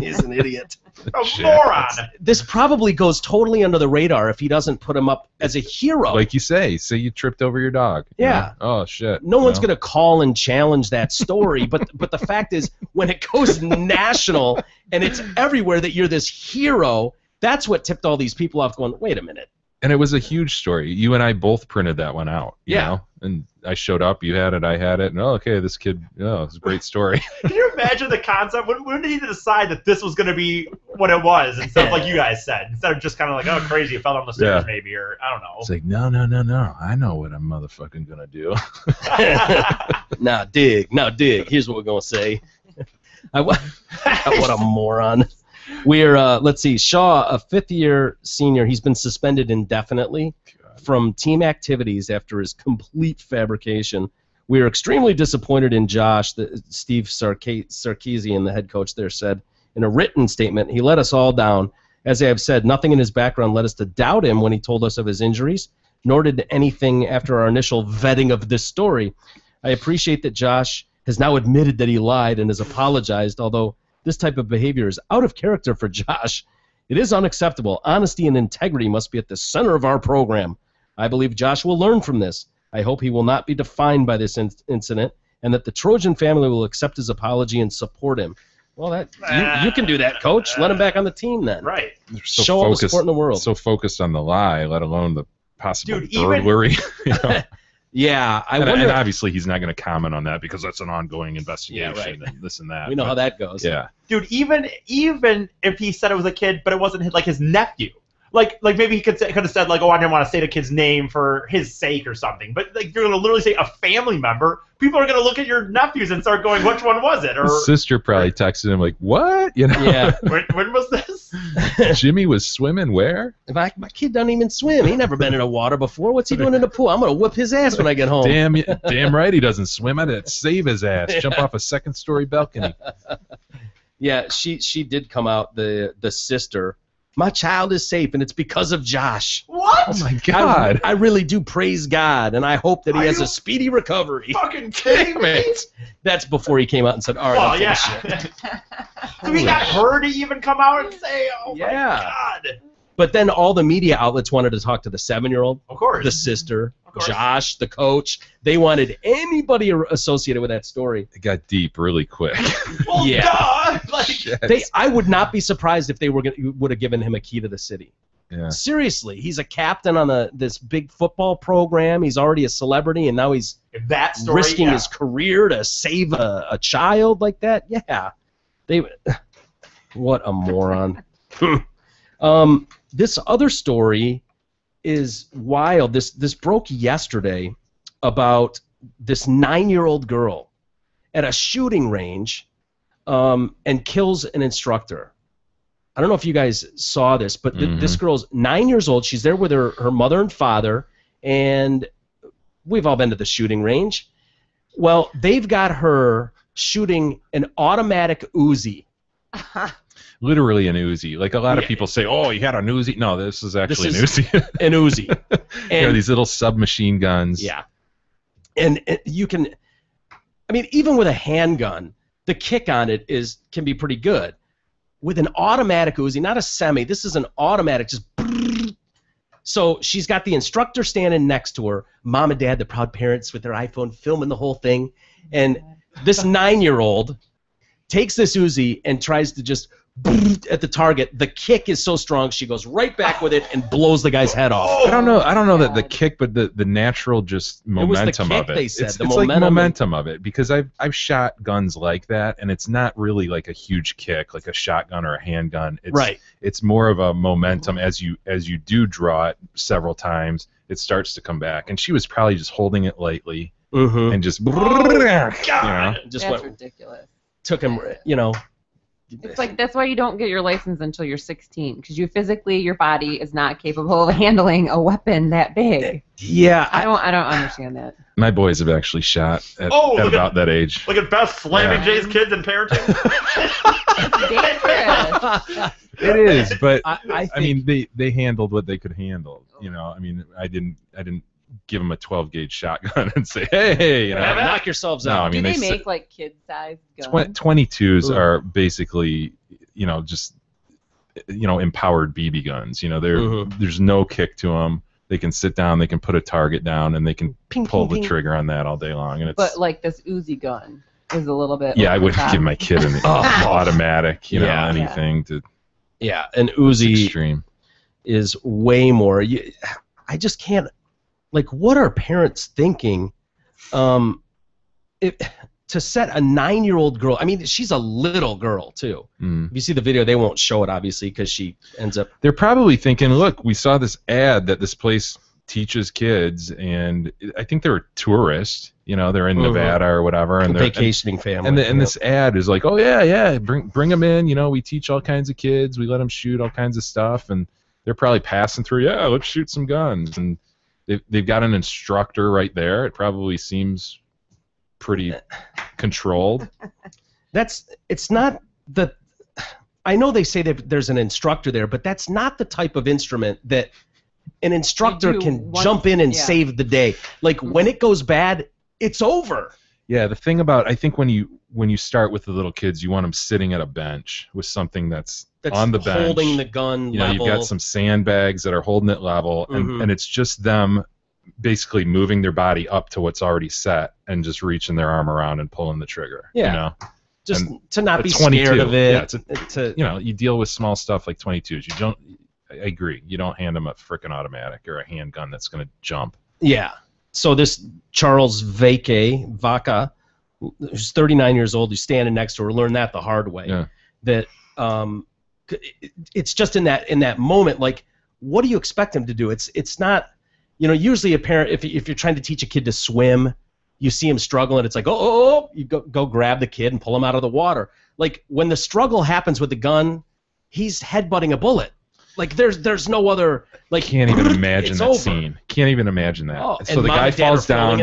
He's an idiot. A moron. This probably goes totally under the radar if he doesn't put him up as a hero. Like you say you tripped over your dog. Yeah. Oh, shit. No one's going to call and challenge that story, but the fact is when it goes national and it's everywhere that you're this hero, that's what tipped all these people off going, wait a minute. And it was a huge story. You and I both printed that one out. You know? And I showed up, you had it, I had it, and okay, this kid, it's a great story. Can you imagine the concept? When did he decide that this was going to be what it was, instead of like you guys said, instead of just kind of like, oh, crazy, it fell down the stairs maybe, or I don't know. It's like, no, I know what I'm motherfucking going to do. Now dig. Here's what we're going to say. What a moron. We're, let's see, Shaw, a fifth-year senior, he's been suspended indefinitely from team activities after his complete fabrication. We are extremely disappointed in Josh, Steve Sarkisian, the head coach there, said in a written statement. He let us all down. As I have said, nothing in his background led us to doubt him when he told us of his injuries, nor did anything after our initial vetting of this story. I appreciate that Josh has now admitted that he lied and has apologized, although this type of behavior is out of character for Josh. It is unacceptable. Honesty and integrity must be at the center of our program. I believe Josh will learn from this. I hope he will not be defined by this incident, and that the Trojan family will accept his apology and support him. Well, you can do that, Coach. Let him back on the team then. Right. Show all the support in the world. So focused on the lie, let alone the possible burglary. Yeah, I wonder. And obviously he's not going to comment on that because that's an ongoing investigation and this and that. We know how that goes. Yeah. Dude, even if he said it was a kid, but it wasn't like his nephew. Like maybe he could have said like, oh, I didn't want to say the kid's name for his sake or something. But like you're gonna literally say a family member. People are gonna look at your nephews and start going, which one was it? Or his sister probably texted him like, what? You know? Yeah. When was this? Jimmy was swimming where? My kid doesn't even swim. He never been in the water before. What's he doing in the pool? I'm gonna whip his ass when I get home. Damn right he doesn't swim. I'd save his ass. Jump off a second-story balcony. Yeah, she did come out, the sister. My child is safe, and it's because of Josh. What? Oh, my God. I really do praise God, and I hope that he has a speedy recovery. Fucking kidding me? That's before he came out and said, all right, I'm full of shit. So he got her to even come out and say, oh, my God. But then all the media outlets wanted to talk to the 7-year-old, of course, the sister, Josh, the coach. They wanted anybody associated with that story. It got deep really quick. Well, yeah. I would not be surprised if they would have given him a key to the city. Yeah. Seriously, he's a captain on this big football program. He's already a celebrity, and now he's risking his career to save a child like that. Yeah, what a moron. This other story is wild. This broke yesterday about this 9-year-old girl at a shooting range and kills an instructor. I don't know if you guys saw this, but this girl's 9 years old. She's there with her mother and father, and we've all been to the shooting range. Well, they've got her shooting an automatic Uzi. Literally an Uzi. Like a lot of people say, oh, you had an Uzi. No, this is actually an Uzi. An Uzi. And these little submachine guns. Yeah. And you can, I mean, even with a handgun, the kick on it can be pretty good. With an automatic Uzi, not a semi, this is an automatic, just. So she's got the instructor standing next to her, mom and dad, the proud parents with their iPhone filming the whole thing. And this 9-year-old takes this Uzi and tries to just at the target. The kick is so strong, she goes right back with it and blows the guy's head off. I don't know that the kick, but the natural just momentum of it. They said, it's like momentum of it, because I've shot guns like that, and it's not really like a huge kick, like a shotgun or a handgun. It's more of a momentum as you do draw it several times, it starts to come back. And she was probably just holding it lightly and just That's ridiculous. Took him, It's like that's why you don't get your license until you're 16, because your body is not capable of handling a weapon that big. Yeah, I don't understand that. My boys have actually shot at about that age. Look at Beth slamming Jay's kids in parenting. Dangerous. It is, but I mean, they handled what they could handle. I mean, I didn't give them a 12-gauge shotgun and say, hey, knock yourselves out. I mean, do they make like kid-sized guns? 22s are basically, just, empowered BB guns. There's no kick to them. They can sit down, they can put a target down, and they can pull the trigger on that all day long. And but like this Uzi gun is a little bit. Yeah, I wouldn't give my kid an automatic, anything to. Yeah, an Uzi extreme. Is way more. I just can't. Like, what are parents thinking To set a 9-year-old girl, I mean, she's a little girl too. If you see the video, they won't show it obviously because she ends up. They're probably thinking, look, we saw this ad that this place teaches kids, and I think they're tourists. You know, they're in Nevada or whatever, and they're vacationing family. And this ad is like, oh yeah, bring them in. You know, we teach all kinds of kids. We let them shoot all kinds of stuff, and they're probably passing through. Yeah, let's shoot some guns, and they've got an instructor right there. It probably seems pretty controlled. It's not the. I know they say that there's an instructor there, but that's not the type of instrument that an instructor can jump in and save the day. Like when it goes bad, it's over. Yeah, the thing about, I think when you start with the little kids, you want them sitting at a bench with something that's on the bench, holding the gun level. You've got some sandbags that are holding it level, and it's just them basically moving their body up to what's already set and just reaching their arm around and pulling the trigger. Yeah. You know? Just to not be scared of it. Yeah, you know, you deal with small stuff like 22s. You don't. I agree. You don't hand them a frickin' automatic or a handgun that's going to jump. Yeah. So this Charles Vaca, who's 39 years old, who's standing next to her, learned that the hard way. Yeah. That it's just in that moment. Like, what do you expect him to do? It's not. You know, usually a parent, if you're trying to teach a kid to swim, you see him struggling, it's like, oh, you go grab the kid and pull him out of the water. Like, when the struggle happens with the gun, he's headbutting a bullet. Like, there's no other, like... Can't even imagine that scene. Can't even imagine that. Oh, so the guy falls down,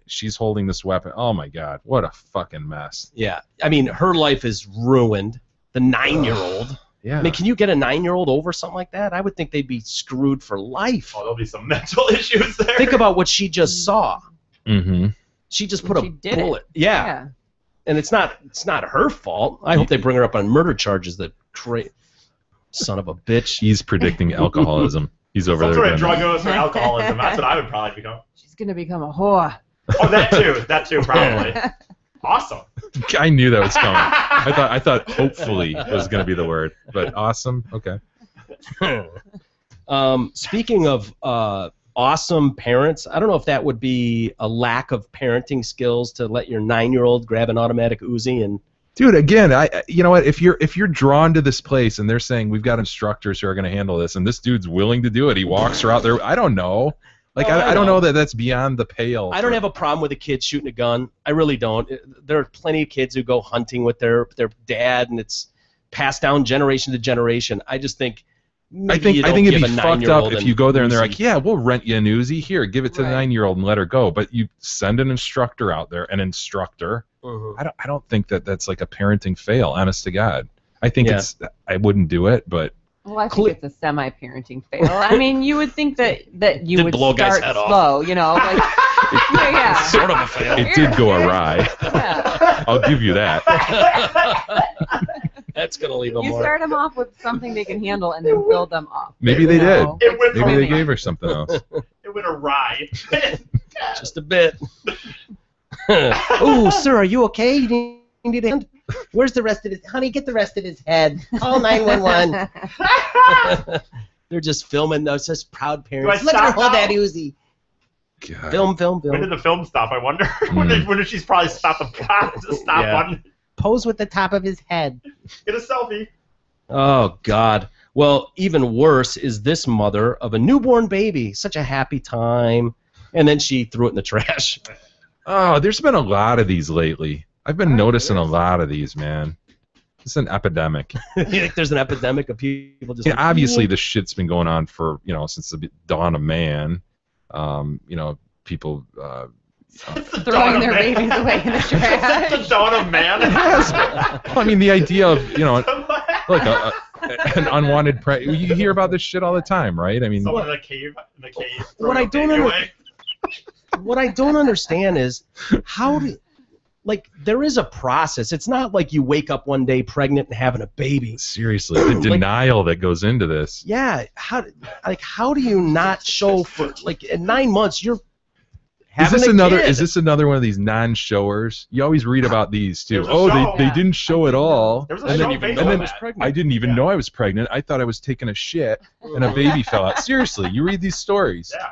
she's holding this weapon. Oh, my God, what a fucking mess. Yeah, I mean, her life is ruined. The 9-year-old... Yeah. I mean, can you get a 9-year-old over something like that? I would think they'd be screwed for life. Oh, there'll be some mental issues there. Think about what she just saw. Mm-hmm. She just put a bullet. Yeah. And it's not her fault. I hope they bring her up on murder charges. That son of a bitch. He's predicting alcoholism. He's over there. Some sort of drug use or alcoholism. That's what I would probably become. She's gonna become a whore. Oh, that too, probably. Awesome. I knew that was coming. I thought hopefully was going to be the word, but awesome. Okay. Speaking of awesome parents, I don't know if that would be a lack of parenting skills to let your 9-year-old grab an automatic Uzi and. Dude, again, you know what? If you're drawn to this place and they're saying we've got instructors who are going to handle this, and this dude's willing to do it, he walks her out there. I don't know. Like, I don't know that that's beyond the pale. I don't have a problem with a kid shooting a gun. I really don't. There are plenty of kids who go hunting with their dad, and it's passed down generation to generation. I just think I think it'd be fucked up if you go there and they're like, yeah, we'll rent you an Uzi. Here, give it to the 9-year-old and let her go. But you send an instructor out there, an instructor. I don't think that's like a parenting fail, honest to God. I think I wouldn't do it, but... Well, I think it's a semi-parenting fail. I mean, you would think that you would blow start guys' head slow, you know, like It's sort of a fail. It did go awry. Yeah. I'll give you that. That's gonna leave them. You start them off with something they can handle, and then build them up. Maybe they did. Maybe they gave her something else. It went awry. Just a bit. Oh, sir, are you okay? You need a hand? Where's the rest of his... Honey, get the rest of his head. Call 911. They're just filming those just proud parents. Let her hold that Uzi. God. Film. When did the film stop, I wonder? When did she's probably stop the stop button? Pose with the top of his head. Get a selfie. Oh, God. Well, even worse is this mother of a newborn baby. Such a happy time. And then she threw it in the trash. Oh, there's been a lot of these lately. I've been noticing a lot of these, man. It's an epidemic. You think there's an epidemic of people just... obviously, this shit's been going on for, since the dawn of man. People... throwing their babies away in the trash. The dawn of man? Well, I mean, the idea of, like an unwanted you hear about this shit all the time, right? I mean... Someone in a cave. What I don't understand is how do... Like, there is a process. It's not like you wake up one day pregnant and having a baby. Seriously, the denial that goes into this. Yeah, how do you not show for, like, in 9 months you're having a kid? Is this another one of these non-showers? You always read about these too. They didn't show it all. There was a show based on that. I didn't even know I was pregnant. I thought I was taking a shit and a baby fell out. Seriously, you read these stories. Yeah.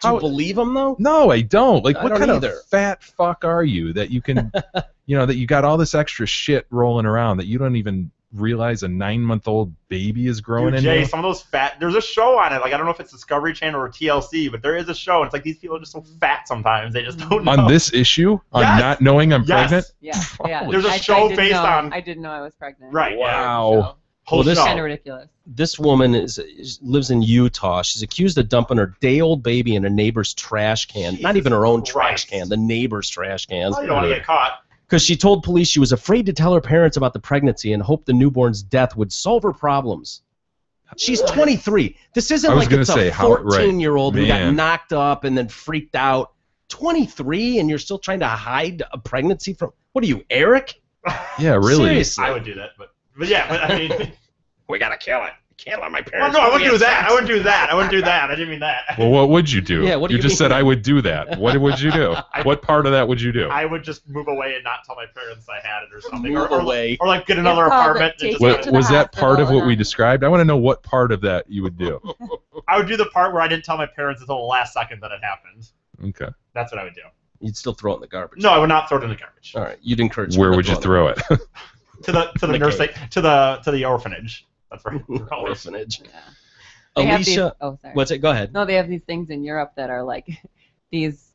Do you believe him though? No, I don't. Like, I what don't kind either. of fat fuck are you that you can, that you got all this extra shit rolling around that you don't even realize a 9-month-old baby is growing in Jay, you? some of those fat. There's a show on it. Like I don't know if it's Discovery Channel or TLC, but there is a show. And it's like these people are just so fat sometimes they just don't know. On this issue, on Yes. not knowing I'm pregnant. Yeah, yeah. There's a I show didn't based know. on. I didn't know I was pregnant. Right. Wow. Whole this- show. Kind of ridiculous. This woman lives in Utah. She's accused of dumping her day-old baby in a neighbor's trash can. Not even her own trash Christ. can, the neighbor's trash cans. Oh, you don't want to get caught. Because she told police she was afraid to tell her parents about the pregnancy and hoped the newborn's death would solve her problems. She's 23. This isn't I was like gonna it's say, a how- right. 14-year-old who got Man. knocked up and then freaked out. 23, and you're still trying to hide a pregnancy from... What are you, Eric? Yeah, really. Seriously. I would do that, but yeah, but I mean, We gotta kill it. Can't let my well, parents... no, I wouldn't do that. I wouldn't do that. I wouldn't do that. I didn't mean that. Well, what would you do? Yeah, what do you you just mean? said I would do that. What would you do? What part of that would you do? I would just move away and not tell my parents I had it or something, Move away. or like get another It's called apartment. And take just, it What, to the was that part of hospital what we and then- described? I want to know what part of that you would do. I would do the part where I didn't tell my parents until the last second that it happened. Okay. That's what I would do. You'd still throw it in the garbage. No, I would not throw it in the garbage. All right, you'd encourage... Where them to would you throw it? To the nurse, to the orphanage. That's right. Orphanage. Yeah. They have these- Alicia... oh, sorry. What's it? Go ahead. No, they have these things in Europe that are like these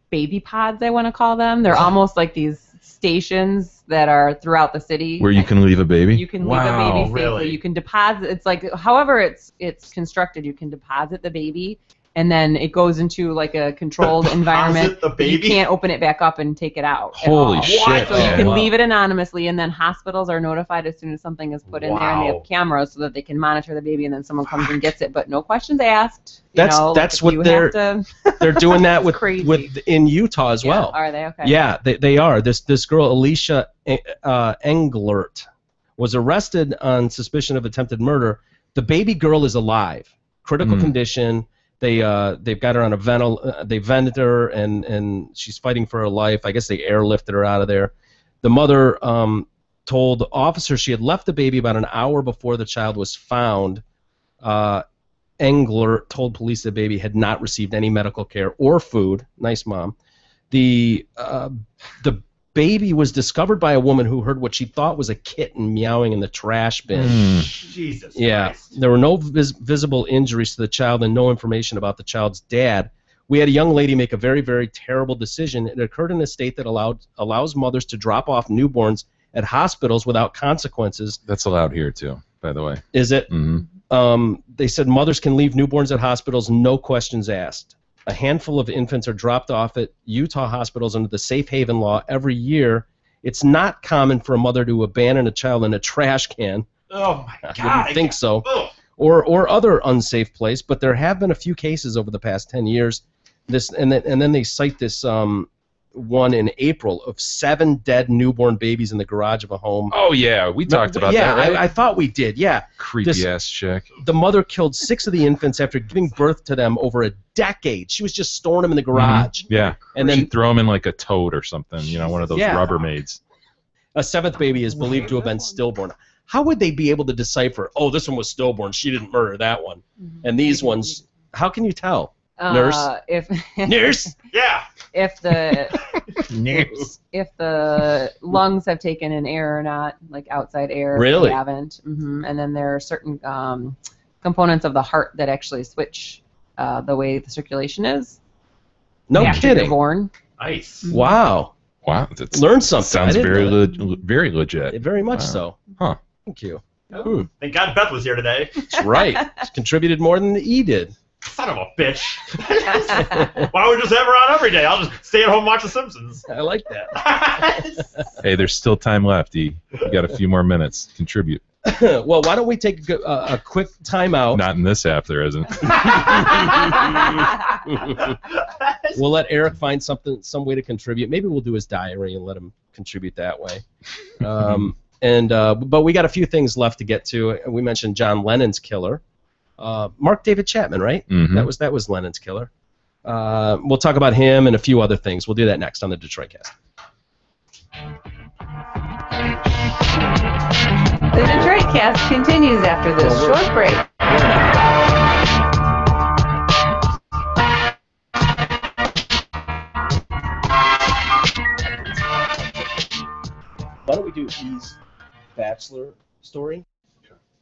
baby pods, I want to call them. They're almost like these stations that are throughout the city. Where you can leave a baby? You can leave a baby safely. really? You can deposit. It's like however it's constructed. You can deposit the baby, and then it goes into like a controlled Deposit environment. the but you baby? can't open it back up and take it out. at Holy all. shit. So you man. can Wow. leave it anonymously, and then hospitals are notified as soon as something is put in there, and they Wow. have cameras so that they can monitor the baby, and then someone comes and gets it, but no questions asked. That's If what you they're- have to, They're doing that with Crazy. in Utah as well. Yeah, are they okay? Yeah, they are. This girl, Alicia Englert, was arrested on suspicion of attempted murder. The baby girl is alive, critical condition. They've got her on a they vented her, and she's fighting for her life. I guess they airlifted her out of there. The mother told officers she had left the baby about an hour before the child was found. Englert told police the baby had not received any medical care or food. Nice mom. The baby was discovered by a woman who heard what she thought was a kitten meowing in the trash bin. Jesus Yeah, Christ. there were no visible injuries to the child and no information about the child's dad. We had a young lady make a very, very terrible decision. It occurred in a state that allows mothers to drop off newborns at hospitals without consequences. That's allowed here, too, by the way. Is it? Mm-hmm. They said mothers can leave newborns at hospitals, no questions asked. A handful of infants are dropped off at Utah hospitals under the safe haven law every year. It's not common for a mother to abandon a child in a trash can. Oh my God. I wouldn't think so. Ugh. Or other unsafe place, but there have been a few cases over the past 10 years. And then they cite this one in April of 7 dead newborn babies in the garage of a home. Oh, yeah. We talked about yeah, that, right? I thought we did, yeah. Creepy-ass chick. The mother killed 6 of the infants after giving birth to them over a decade. She was just storing them in the garage. Yeah. And She'd then throw them in like a toad or something, one of those Yeah. Rubbermaids. a 7th baby is believed to have been stillborn. How would they be able to decipher, oh, this one was stillborn, she didn't murder that one? And these ones, how can you tell? Nurse? If Nurse? Yeah. if the Nurse. if the lungs have taken in air or not, like outside air. Really? They haven't. And then there are certain components of the heart that actually switch the way the circulation is. No after you're kidding. born. Nice. Wow. Wow. That Learn something. sounds I didn't very know that. very legit. Very much Wow. so. Huh. Thank you. Thank God Beth was here today. That's right. She contributed more than E did. Son of a bitch. Why don't we just have her on every day? I'll just stay at home and watch The Simpsons. I like that. Hey, there's still time left, E. You got a few more minutes. Contribute. Well, why don't we take a quick timeout? Not in this app, there isn't. We'll let Eric find some way to contribute. Maybe we'll do his diary and let him contribute that way. But we got a few things left to get to. We mentioned John Lennon's killer, Mark David Chapman, right? Mhm. That was Lennon's killer. We'll talk about him and a few other things. We'll do that next on the Detroit Cast. The Detroit Cast continues after this short break. Why don't we do E's Bachelor story?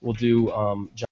We'll do John.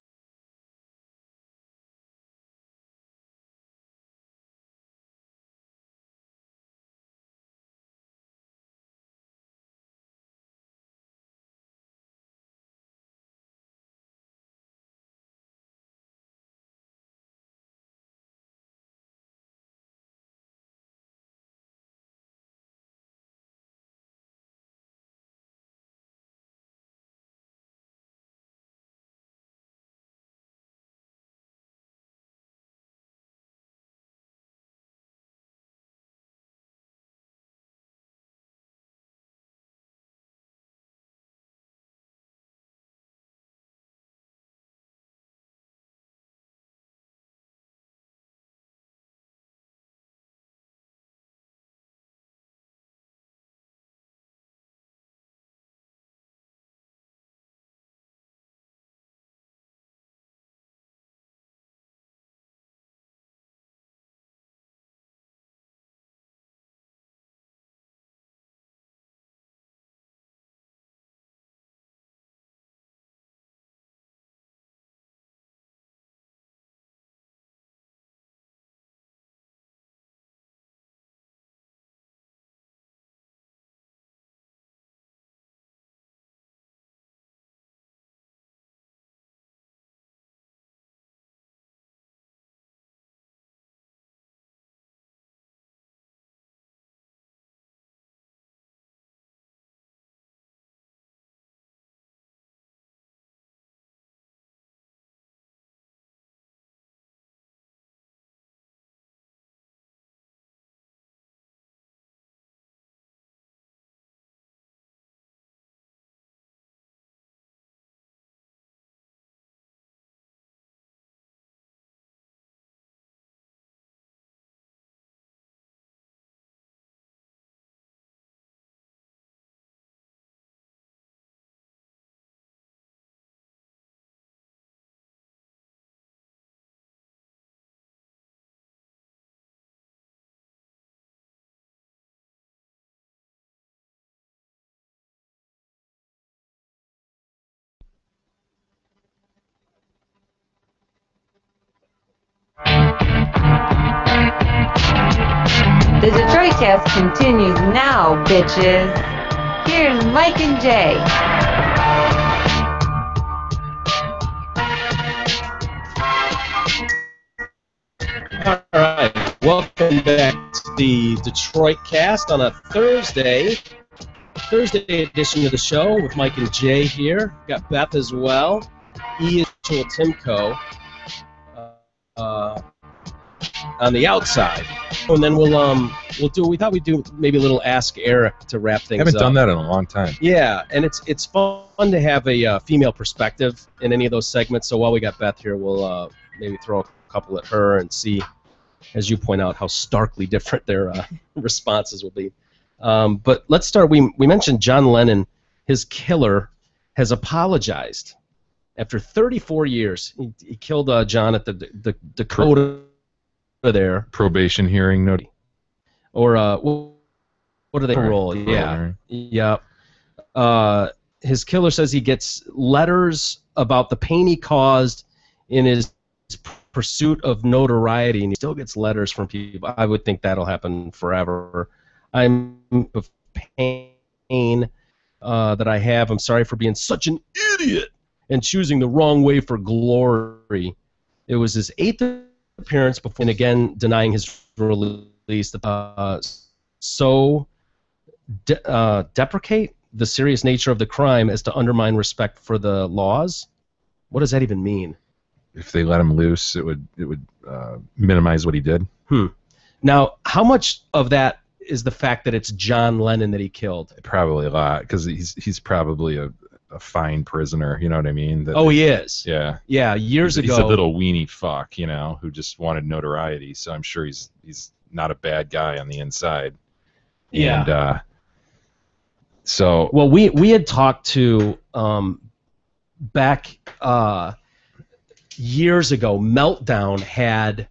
The Detroit Cast continues now, bitches. Here's Mike and Jay. All right, welcome back to the Detroit Cast on a Thursday edition of the show with Mike and Jay here. Got Beth as well. E is Timco on the outside, and then we thought we'd do maybe a little Ask Eric to wrap things up. Haven't done that in a long time. Yeah, and it's fun to have a female perspective in any of those segments. So while we got Beth here, we'll maybe throw a couple at her and see, as you point out, how starkly different their responses will be. But let's start. We mentioned John Lennon. His killer has apologized after 34 years. He killed John at the Dakota there. Probation hearing, no. Or what do they roll? Yeah. His killer says he gets letters about the pain he caused in his pursuit of notoriety, and he still gets letters from people. I would think that'll happen forever. I'm of pain that I have. I'm sorry for being such an idiot and choosing the wrong way for glory. It was his 8th appearance before, and again denying his release. Deprecate the serious nature of the crime as to undermine respect for the laws. What does that even mean? If they let him loose, it would minimize what he did. Now, how much of that is the fact that it's John Lennon that he killed? Probably a lot, because he's probably a fine prisoner. You know what I mean? He is. Yeah. Yeah. Years ago, he's a little weenie fuck, who just wanted notoriety. So I'm sure he's not a bad guy on the inside. Yeah. And well, we had talked to back years ago. Meltdown had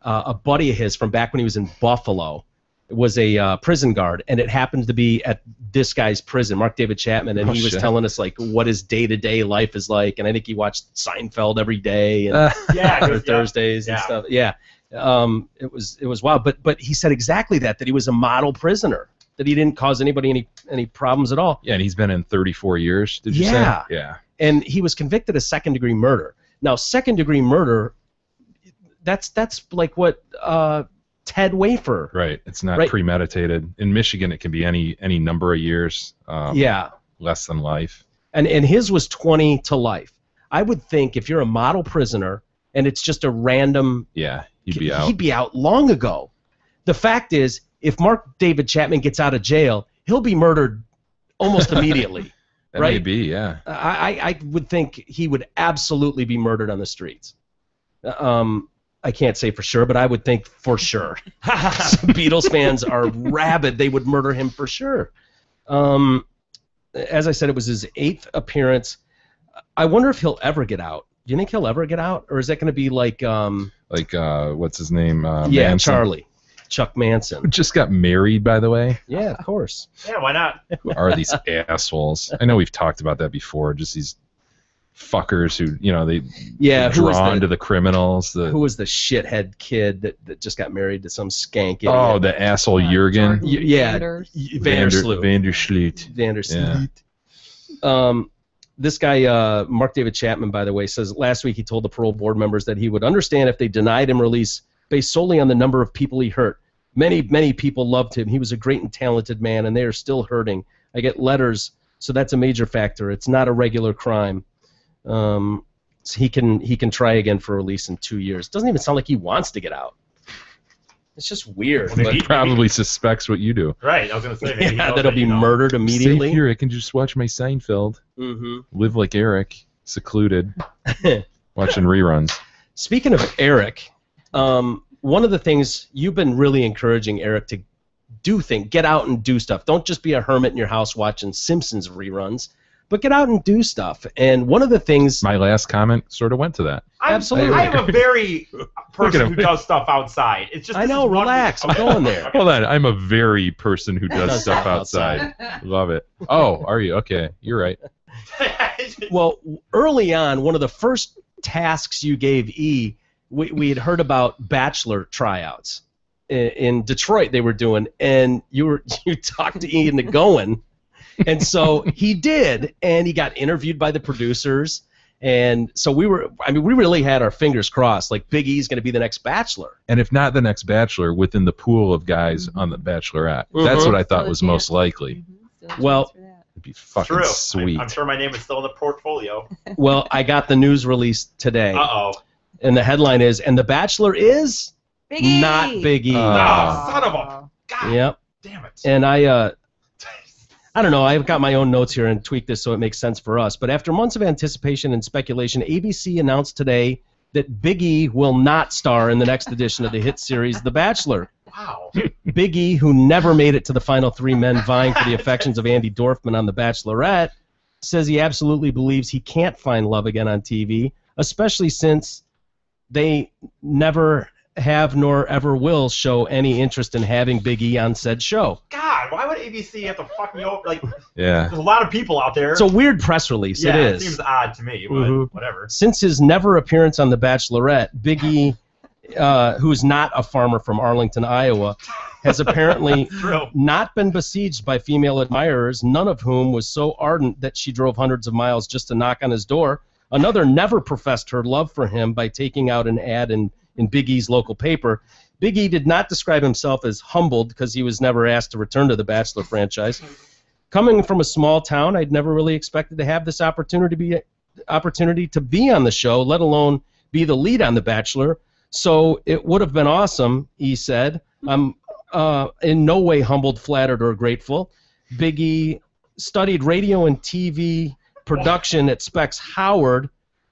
a buddy of his from back when he was in Buffalo, was a prison guard, and it happened to be at this guy's prison, Mark David Chapman, and he was telling us like what his day-to-day life is like, and I think he watched Seinfeld every day and or Thursdays and stuff. Yeah, it was wild. But he said exactly that he was a model prisoner, that he didn't cause anybody any problems at all. Yeah, and he's been in 34 years. Did you say? Yeah. And he was convicted of second-degree murder. Now, second-degree murder, that's like what. Ted Wafer. Right. It's not premeditated. In Michigan, it can be any number of years. Less than life. And his was 20 to life. I would think if you're a model prisoner and it's just a random... Yeah, he'd be out. He'd be out long ago. The fact is, if Mark David Chapman gets out of jail, he'll be murdered almost immediately. That may be, yeah. I would think he would absolutely be murdered on the streets. I can't say for sure, but I would think for sure. Beatles fans are rabid. They would murder him for sure. As I said, it was his 8th appearance. I wonder if he'll ever get out. Do you think he'll ever get out? Or is that going to be like... what's his name? Manson? Charlie. Chuck Manson. Who just got married, by the way. Yeah, of course. Yeah, why not? Who are these assholes? I know we've talked about that before, just these... fuckers who they're drawn to the criminals. Who was the shithead kid that just got married to some skank idiot? Oh, the asshole Jurgen. Vandersloot. This guy, Mark David Chapman, by the way, says last week he told the parole board members that he would understand if they denied him release based solely on the number of people he hurt. Many people loved him. He was a great and talented man, and they are still hurting. I get letters, so that's a major factor. It's not a regular crime. So he can try again for release in 2 years. Doesn't even sound like he wants to get out. It's just weird. Well, he probably suspects what you do. Right, I was going to say. Maybe that'll be murdered immediately. Safe here, I can just watch my Seinfeld. Live like Eric, secluded, watching reruns. Speaking of Eric, one of the things you've been really encouraging Eric to get out and do stuff. Don't just be a hermit in your house watching Simpsons reruns. But get out and do stuff. And one of the things... My last comment sort of went to that. Absolutely. I'm a very person who does stuff outside. It's just I know, relax. I'm going there. Hold on. I'm a very person who does stuff outside. Love it. Oh, are you? Okay. You're right. Well, early on, one of the first tasks you gave E, we had heard about Bachelor tryouts. In Detroit they were doing, and you talked to E into going. And so he did, and he got interviewed by the producers, and so we really had our fingers crossed, like Big E's going to be the next Bachelor. And if not the next Bachelor, within the pool of guys on the Bachelorette. That's what I thought was most likely. Well, it'd be fucking sweet. I'm sure my name is still in the portfolio. Well, I got the news release today. Uh-oh. And the headline is, and the Bachelor is Big not Big E. Oh, son of a... God Yep. Damn it. And I don't know, I've got my own notes here and tweaked this so it makes sense for us. But after months of anticipation and speculation, ABC announced today that Big E will not star in the next edition of the hit series The Bachelor. Wow. Big E, who never made it to the final 3 men vying for the affections of Andy Dorfman on The Bachelorette, says he absolutely believes he can't find love again on TV, especially since they never have nor ever will show any interest in having Big E on said show. God, why would ABC have to fuck me over? Like, yeah. There's a lot of people out there. It's a weird press release. Yeah, it is. It seems odd to me, but whatever. Since his never appearance on The Bachelorette, Big E, who's not a farmer from Arlington, Iowa, has apparently not been besieged by female admirers, none of whom was so ardent that she drove hundreds of miles just to knock on his door. Another never professed her love for him by taking out an ad in Big E's local paper. Big E did not describe himself as humbled because he was never asked to return to the Bachelor franchise. Coming from a small town, I'd never really expected to have this opportunity to be on the show, let alone be the lead on The Bachelor. So it would have been awesome, E said. I'm in no way humbled, flattered, or grateful. Big E studied radio and TV production at Specs Howard.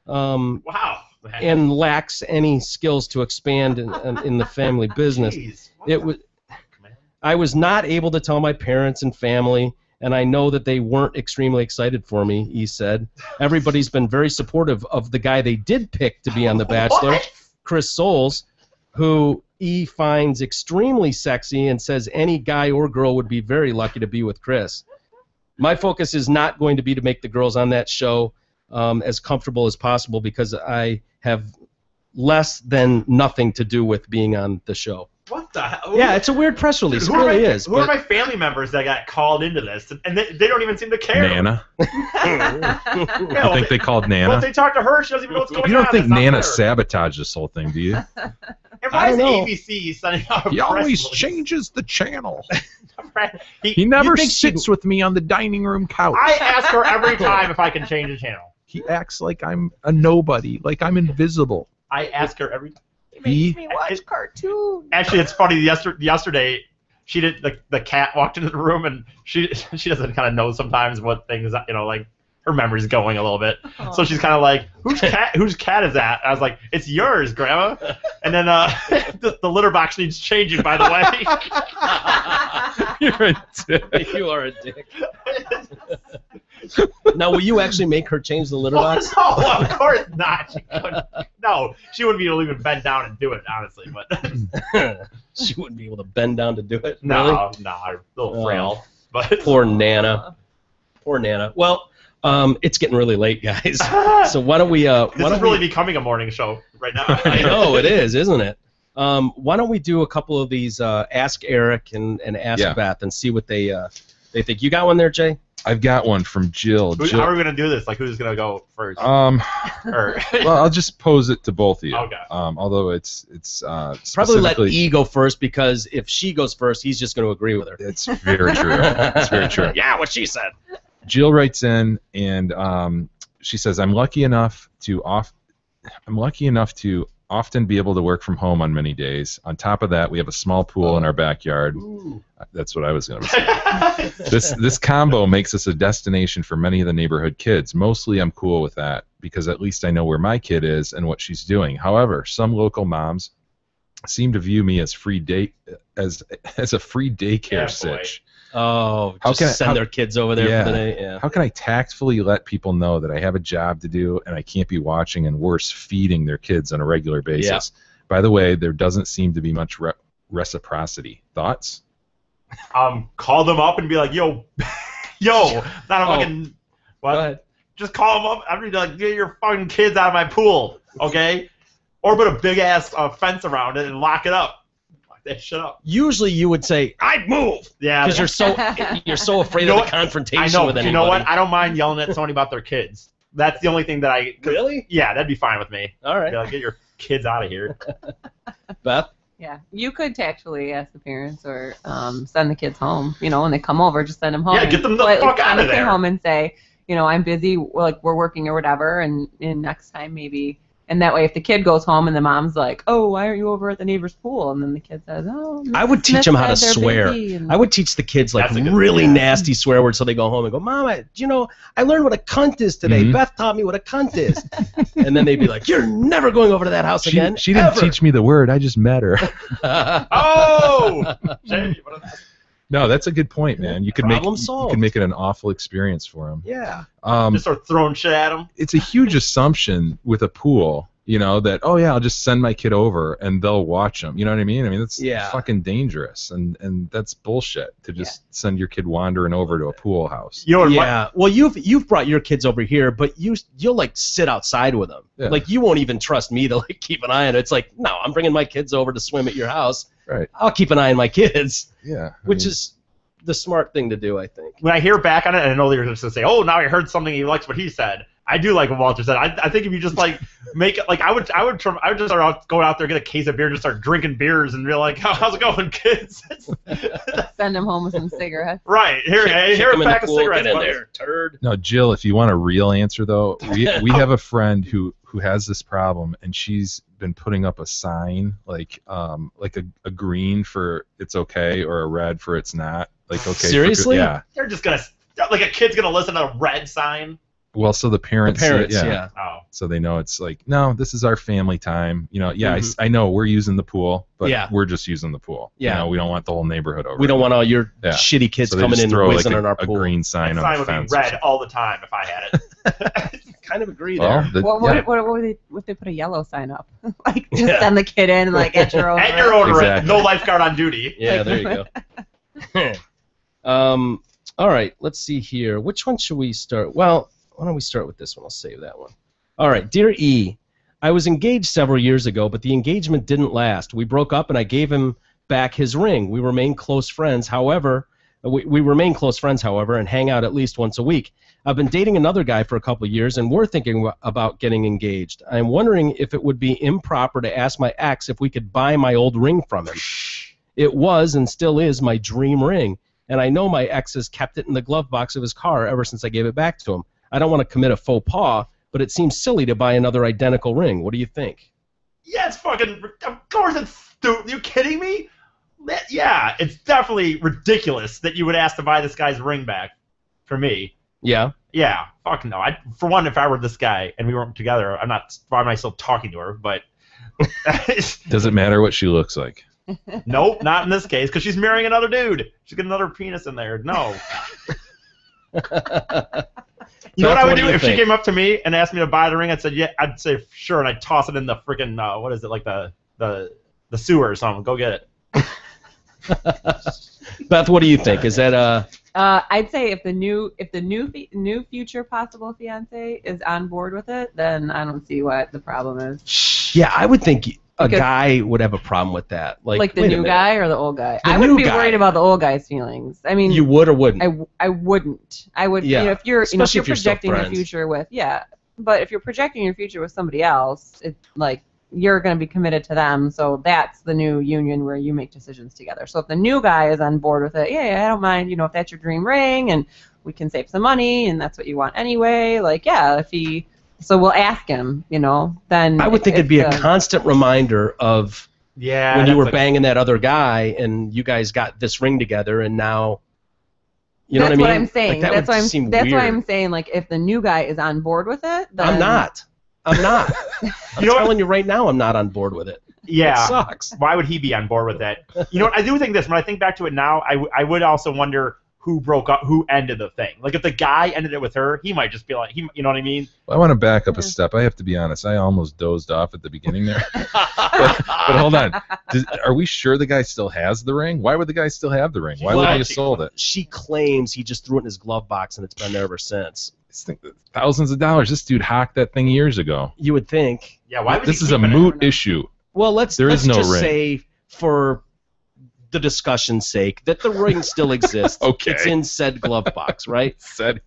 Wow. And lacks any skills to expand in the family business. I was not able to tell my parents and family, and I know that they weren't extremely excited for me, he said. Everybody's been very supportive of the guy they did pick to be on The Bachelor, Chris Soules. who E finds extremely sexy and says any guy or girl would be very lucky to be with Chris. My focus is not going to be to make the girls on that show as comfortable as possible because I have less than nothing to do with being on the show. What the hell? Yeah, it's a weird press release. It really is. Who are my family members that got called into this? And they don't even seem to care. Nana. I think they called Nana. Well, if they talk to her, she doesn't even know what's going on. You don't think That's not Nana fair. sabotaged this whole thing, do you? And why is ABC sending out a He press always release? changes the channel. He He never think sits with me on the dining room couch. I ask her every time if I can change the channel. He acts like I'm a nobody, like I'm invisible. I ask her every time. He Me watch cartoons. Actually, it's funny. Yesterday, she did the cat walked into the room, and she doesn't kind of know sometimes what things, like her memory's going a little bit. Oh. So she's kind of like, whose cat is that? I was like, it's yours, Grandma. And then the litter box needs changing, by the way. You're a dick. You are a dick. Now, will you actually make her change the litter box? No, of course not. She wouldn't be able to even bend down and do it, honestly. But She wouldn't be able to bend down to do it. Really? no, a little frail. But Poor Nana. Poor Nana. Well, it's getting really late, guys. So why don't we? this is really becoming a morning show right now. I know it is, isn't it? Why don't we do a couple of these? Ask Eric and Ask Beth and see what they think. You got one there, Jay? I've got one from Jill. How are we gonna do this? Like, who's gonna go first? Well, Or I'll just pose it to both of you. Okay. Although it's Probably let specifically- E go first because if she goes first, he's just going to agree with her. It's very true. It's very true. Yeah, what she said. Jill writes in and she says, "I'm lucky enough to often be able to work from home on many days. On top of that, we have a small pool in our backyard." Ooh. That's what I was going to say. This combo makes us a destination for many of the neighborhood kids. Mostly I'm cool with that because at least I know where my kid is and what she's doing. However, some local moms seem to view me as a free daycare sitch. Oh, just send their kids over there for the day. Yeah. How can I tactfully let people know that I have a job to do and I can't be watching and worse, feeding their kids on a regular basis? Yeah. By the way, there doesn't seem to be much reciprocity. Thoughts? Call them up and be like, yo, not a fucking what? Go ahead. Just call them up. I'm gonna be like, get your fucking kids out of my pool, okay? Or put a big ass fence around it and lock it up. Lock that shit up. Usually you would say, "I'd move," Yeah. because you're so afraid of the confrontation I know. with But anybody. you know what? I don't mind yelling at somebody about their kids. That's the only thing that I. Really? Yeah, that'd be fine with me. All right. Be like, get your kids out of here. Beth? Yeah, you could tactfully ask the parents or send the kids home. When they come over, just send them home. Yeah, get them the Politely fuck out of send the kid there. home and say, I'm busy, like we're working or whatever, and next time maybe. And that way, if the kid goes home and the mom's like, "Oh, why aren't you over at the neighbor's pool?" and then the kid says, "Oh, I would teach Smith them how to said they're swear. busy," and- I would teach the kids like That's a good really thing. nasty swear words so they go home and go, "Mom, I learned what a cunt is today. Mhm. Beth taught me what a cunt is." And then they'd be like, "You're never going over to that house again." She didn't ever." teach me the word. I just met her. Oh! Jay, what a- No, that's a good point, man. You could Problem solved. make it an awful experience for them. Yeah. Just start throwing shit at them. It's a huge assumption with a pool, that I'll just send my kid over and they'll watch them. You know what I mean? I mean that's fucking dangerous, and that's bullshit to just send your kid wandering over to a pool house. You know what? Yeah. Well, you've brought your kids over here, but you'll like sit outside with them. Yeah. Like you won't even trust me to like keep an eye on it. It's like, no, I'm bringing my kids over to swim at your house. Right. I'll keep an eye on my kids. Yeah. Which is the smart thing to do, I think. When I hear back on it, and I know they're just gonna say, "Oh, now I heard something. He likes what he said." I do like what Walter said. I think if you just like make it like I would just start go out there, get a case of beer, and just start drinking beers, and be like, "How's it going, kids?" Send them home with some cigarettes. Right here, Kick here, them a in the pack of pool, cigarettes. get in buddy. there, turd. No, Jill, if you want a real answer though, we have a friend who has this problem, and she's been putting up a sign like a green for it's okay or a red for it's not. Like okay. Seriously? Yeah. They're just gonna like a kid's gonna listen to a red sign. Well, so the parents. Yeah. Oh, So they know it's like, no, this is our family time. I know we're using the pool, but we're just using the pool. Yeah. We don't want the whole neighborhood over. We don't want all your Yeah. shitty kids So they coming just in throw whizzing like in our a pool. green sign that on sign the would be fence. or red something. all the time if I had it. kind of agree there. What if they put a yellow sign up? Like, just send the kid in, like, at your own risk. At your own risk. Exactly. No lifeguard on duty. Yeah, there you go. All right, let's see here. Which one should we start? Well, why don't we start with this one? I'll save that one. All right, Dear E, I was engaged several years ago, but the engagement didn't last. We broke up, and I gave him back his ring. We remain close friends. However, and hang out at least once a week. I've been dating another guy for a couple of years, and we're thinking about getting engaged. I'm wondering if it would be improper to ask my ex if we could buy my old ring from him. It was and still is my dream ring, and I know my ex has kept it in the glove box of his car ever since I gave it back to him. I don't want to commit a faux pas, but it seems silly to buy another identical ring. What do you think? Yeah, it's fucking... Of course it's stupid. You kidding me? Yeah, it's definitely ridiculous that you would ask to buy this guy's ring back. For me. Yeah? Yeah, fuck no. For one, if I were this guy and we weren't together, why am I still talking to her? But... Does it matter what she looks like? Nope, not in this case, because she's marrying another dude. She's got another penis in there. No. You know what I would do if she came up to me and asked me to buy the ring? I'd say say sure, and I'd toss it in the freaking what is it, like the sewer or something. Go get it. Beth, what do you think? Is that I'd say if the new future possible fiance is on board with it, then I don't see what the problem is. Yeah, I would think a guy would have a problem with that. Like the new guy or the old guy? The I wouldn't be new guy. worried about the old guy's feelings. I mean, you would or wouldn't? I wouldn't. I would. Yeah. If you're Especially if you're still projecting your friends. future with but if you're projecting your future with somebody else, it's like you're going to be committed to them. So that's the new union where you make decisions together. So if the new guy is on board with it, yeah, I don't mind. If that's your dream ring and we can save some money and that's what you want anyway. Like, yeah, so we'll ask him. Then I would think it'd be a constant reminder of when you were banging that other guy and you guys got this ring together and now. You know what I mean? That's what I'm saying. Like, that's why I'm saying, like, if the new guy is on board with it, then... I'm not. I'm telling you right now, I'm not on board with it. Yeah. It sucks. Why would he be on board with that? You know what? I do think this. When I think back to it now, I would also wonder who broke up, who ended the thing. Like, if the guy ended it with her, he might just be like, you know what I mean? Well, I want to back up a step. I have to be honest. I almost dozed off at the beginning there. but hold on. Are we sure the guy still has the ring? Why would the guy still have the ring? Why would he have sold it? She claims he just threw it in his glove box and it's been there ever since. Thousands of dollars. This dude hocked that thing years ago. You would think. Yeah, why would this is a moot issue. Well, let's no just ring. say, for the discussion's sake, that the ring still exists. Okay. It's in said glove box, right? Said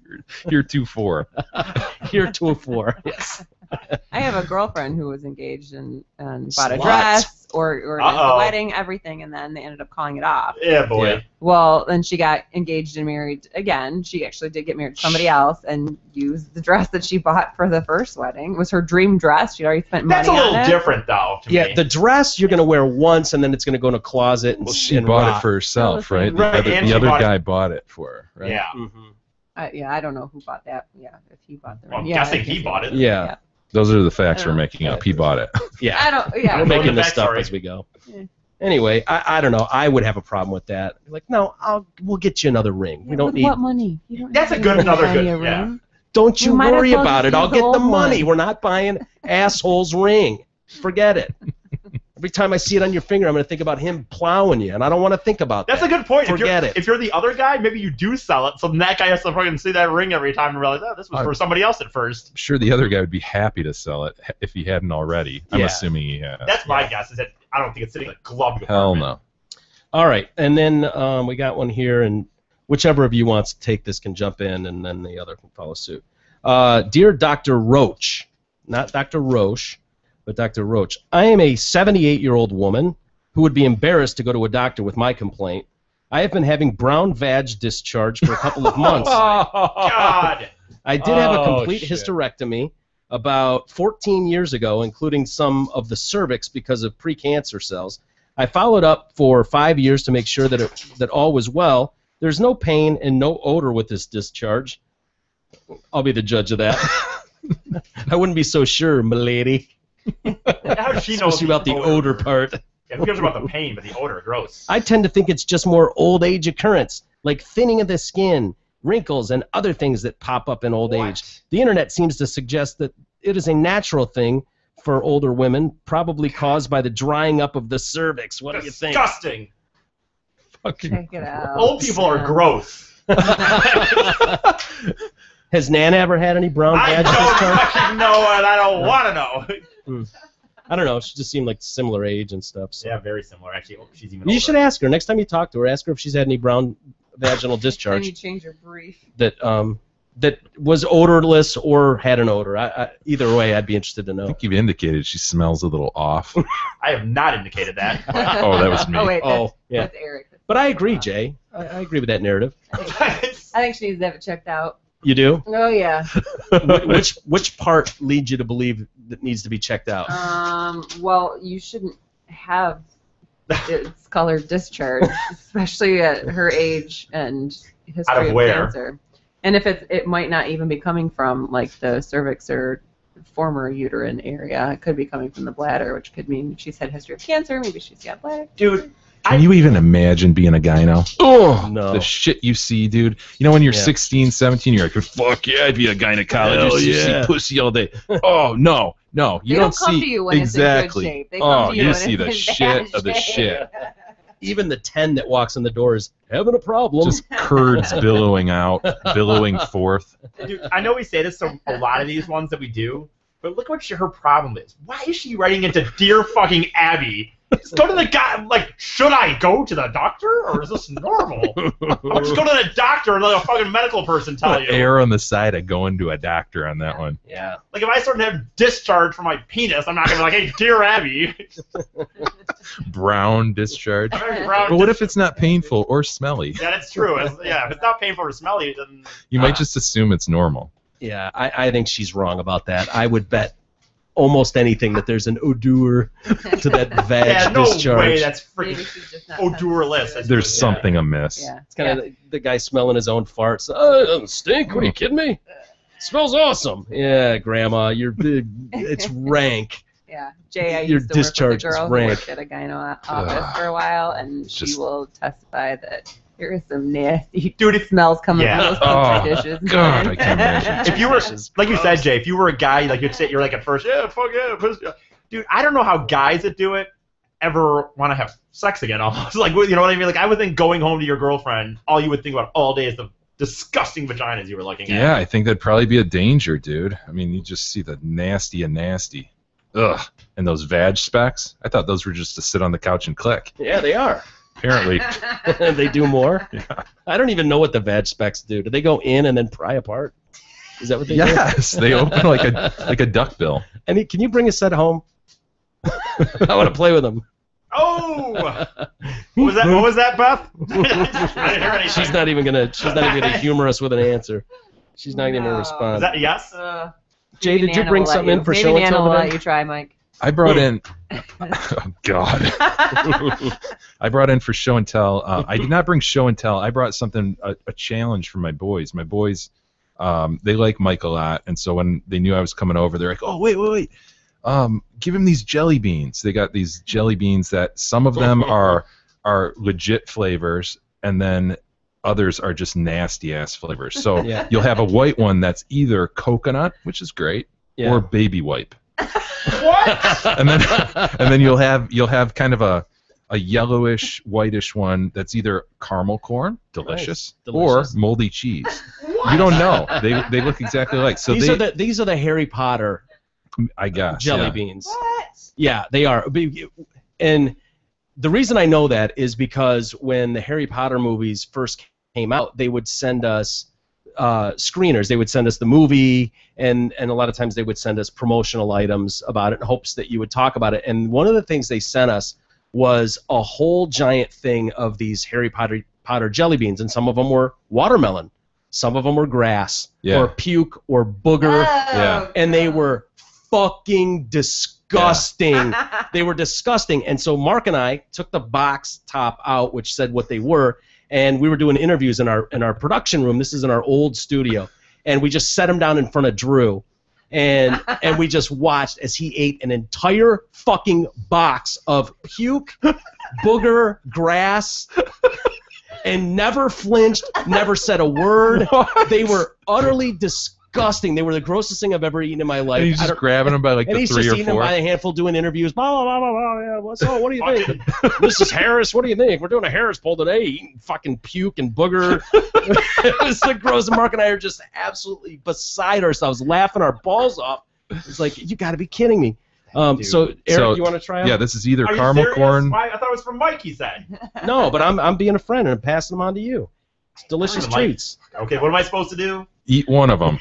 heretofore. Heretofore, yes. I have a girlfriend who was engaged and bought a dress or a wedding, everything, and then they ended up calling it off. Yeah, boy. Yeah. Well, then she got engaged and married again. She actually did get married to somebody else and used the dress that she bought for the first wedding. It was her dream dress. She'd already spent money on it. That's a little different, though, to me. The dress you're going to wear once, and then it's going to go in a closet and she bought it for herself, right? The other guy bought it for her, right? Yeah. Mm-hmm. I don't know who bought that. Yeah, if he bought the ring. I'm guessing he bought it. Yeah. Those are the facts we're making up. He bought it. Yeah. We're making this stuff as we go. Yeah. Anyway, I don't know. I would have a problem with that. Like, no, we'll get you another ring. We don't need. What money? You don't That's another good. Yeah. Don't you worry about it. I'll get the money. one. We're not buying asshole's ring. Forget it. Every time I see it on your finger, I'm going to think about him plowing you, and I don't want to think about That's that. a good point. Forget it. If you're the other guy, maybe you do sell it, so then that guy has to fucking see that ring every time and realize, oh, this was for somebody else at first. I'm sure the other guy would be happy to sell it if he hadn't already. I'm assuming he has. That's my guess, is that I don't think it's sitting in the glove department. Hell no. All right, and then we got one here, and whichever of you wants to take this can jump in, and then the other can follow suit. Dear Dr. Roach, not Dr. Roche, but Dr. Roach, I am a 78-year-old woman who would be embarrassed to go to a doctor with my complaint. I have been having brown vag discharge for a couple of months. Oh, God. I did have a complete hysterectomy about 14 years ago, including some of the cervix because of precancer cells. I followed up for 5 years to make sure that all was well. There's no pain and no odor with this discharge. I'll be the judge of that. I wouldn't be so sure, m'lady. How does she know Especially about the odor part. Yeah, who cares about the pain, but the odor, gross. I tend to think it's just more old age occurrence, like thinning of the skin, wrinkles, and other things that pop up in old age. The internet seems to suggest that it is a natural thing for older women, probably caused by the drying up of the cervix. What do you think? Disgusting. Check it out. Old people are gross. Has Nana ever had any brown I badges? don't fucking know, and I don't want to know. I don't know. She just seemed like similar age and stuff. So. Yeah, very similar. Actually, she's even. You older. should ask her next time you talk to her. Ask her if she's had any brown vaginal Can discharge you change your brief? that was odorless or had an odor. Either way, I'd be interested to I know. think you've indicated she smells a little off. I have not indicated that. Oh, that was me. Oh wait, Yeah. that's Eric. But I agree, Jay. I agree with that narrative. I think she needs to have it checked out. You do? Oh yeah. Which part leads you to believe that needs to be checked out? Well, you shouldn't have its colored discharge, especially at her age and Out history of of where? cancer. And if it might not even be coming from like the cervix or former uterine area. It could be coming from the bladder, which could mean she's had a history of cancer. Maybe she's got bladder. Dude, Can you even imagine being a gyno? Oh, no. The shit you see, dude. You know, when you're Yeah. 16, 17, you're like, fuck yeah, I'd be a gynecologist. Hell You yeah. see pussy all day. Oh, no. No, you They don't see come to you when exactly. it's in good shape. They come to you you when see it's the in shit bad of the shape. shit. Even the 10 that walks in the door is having a problem. Just curds billowing out, billowing forth. Dude, I know we say this to a lot of these ones that we do, but look what her problem is. Why is she writing into Dear fucking Abby? Just go to the guy. Like, should I go to the doctor, or is this normal? I'll just go to the doctor and let a fucking medical person tell you. Err on the side of going to a doctor on that one. Yeah. Like, if I start to have discharge from my penis, I'm not gonna be like, hey, Dear Abby. Brown discharge. Brown But what if it's not painful or smelly? Yeah, that's true. If it's not painful or smelly, then You might just assume it's normal. Yeah, I think she's wrong about that. I would bet almost anything that there's an odor to that vag yeah, no discharge. way. That's Maybe freaking she's just not odorless. There's something amiss. Yeah. It's kind of the guy smelling his own farts. Oh, it doesn't stink. What are you kidding me? It smells awesome. Yeah, Grandma, you're big. It's rank. Yeah, Jay, I Your used to work discharge with a girl is who rank. worked at a gyno office for a while, and she Just- will testify that there is some nasty Dude, if smells coming Yeah. from those Oh, petri dishes. God, I can't imagine. if you were, like you said, Jay, if you were a guy, like you'd say, you're like at first, yeah, fuck yeah, pussy. Dude, I don't know how guys that do it ever want to have sex again. Almost like, you know what I mean? Like, I would think going home to your girlfriend, all you would think about all day is the disgusting vaginas you were looking at. Yeah, I think that'd probably be a danger, dude. I mean, you just see the nasty and nasty. Ugh. And those vag specs? I thought those were just to sit on the couch and click. Yeah, they are. Apparently. They do more. Yeah. I don't even know what the vag specs do. Do they go in and then pry apart? Is that what they do? Yes, they open like a duckbill. And can you bring a set home? I want to play with them. Oh! What was that? What was that, Beth? I didn't hear anything. She's not even gonna humor us with an answer. She's not even gonna No. respond. Is that a yes? Jay, Maybe did you Nana bring will let something in for Maybe show and Nana tell will today? let you try, Mike. I brought in. Oh God! I brought in for show and tell. I did not bring show and tell. I brought something, a challenge for my boys. My boys, they like Mike a lot, and so when they knew I was coming over, they're like, "Oh, wait. Give him these jelly beans." They got these jelly beans that some of them are legit flavors, and then others are just nasty ass flavors. So Yeah. you'll have a white one that's either coconut, which is great, Yeah. or baby wipe. What? And then you'll have kind of a yellowish whitish one that's either caramel corn, delicious, Nice. Delicious. or moldy cheese. You don't know. They look exactly alike. So these are the Harry Potter I guess jelly yeah. beans. What? Yeah, they are. And the reason I know that is because when the Harry Potter movies first came out, they would send us screeners. They would send us the movie, and a lot of times they would send us promotional items about it in hopes that you would talk about it. And one of the things they sent us was a whole giant thing of these Harry Potter jelly beans, and some of them were watermelon, some of them were grass, Yeah. or puke, or booger, Yeah. and they were fucking disgusting. They were disgusting. And so Mark and I took the box top out, which said what they were, and we were doing interviews in our production room. This is in our old studio, and we just set him down in front of Drew, and we just watched as he ate an entire fucking box of puke, booger, grass, and never flinched, never said a word. They were utterly disgusting. They were the grossest thing I've ever eaten in my life. And he's just grabbing them by like and the he's 3 just or eating them 4. by a handful, doing interviews. Blah, blah, blah, blah, yeah. So, what do you think? Mrs. Harris, what do you think? We're doing a Harris poll today, eating fucking puke and booger. It was the gross. Mark and I are just absolutely beside ourselves, laughing our balls off. It's like, you got to be kidding me. So, Eric, you want to try out? Yeah, this is either Are you caramel serious? corn. Why? I thought it was from Mike, he said. No, but I'm being a friend and I'm passing them on to you. It's delicious Mike. treats. Okay, what am I supposed to do? Eat one of them.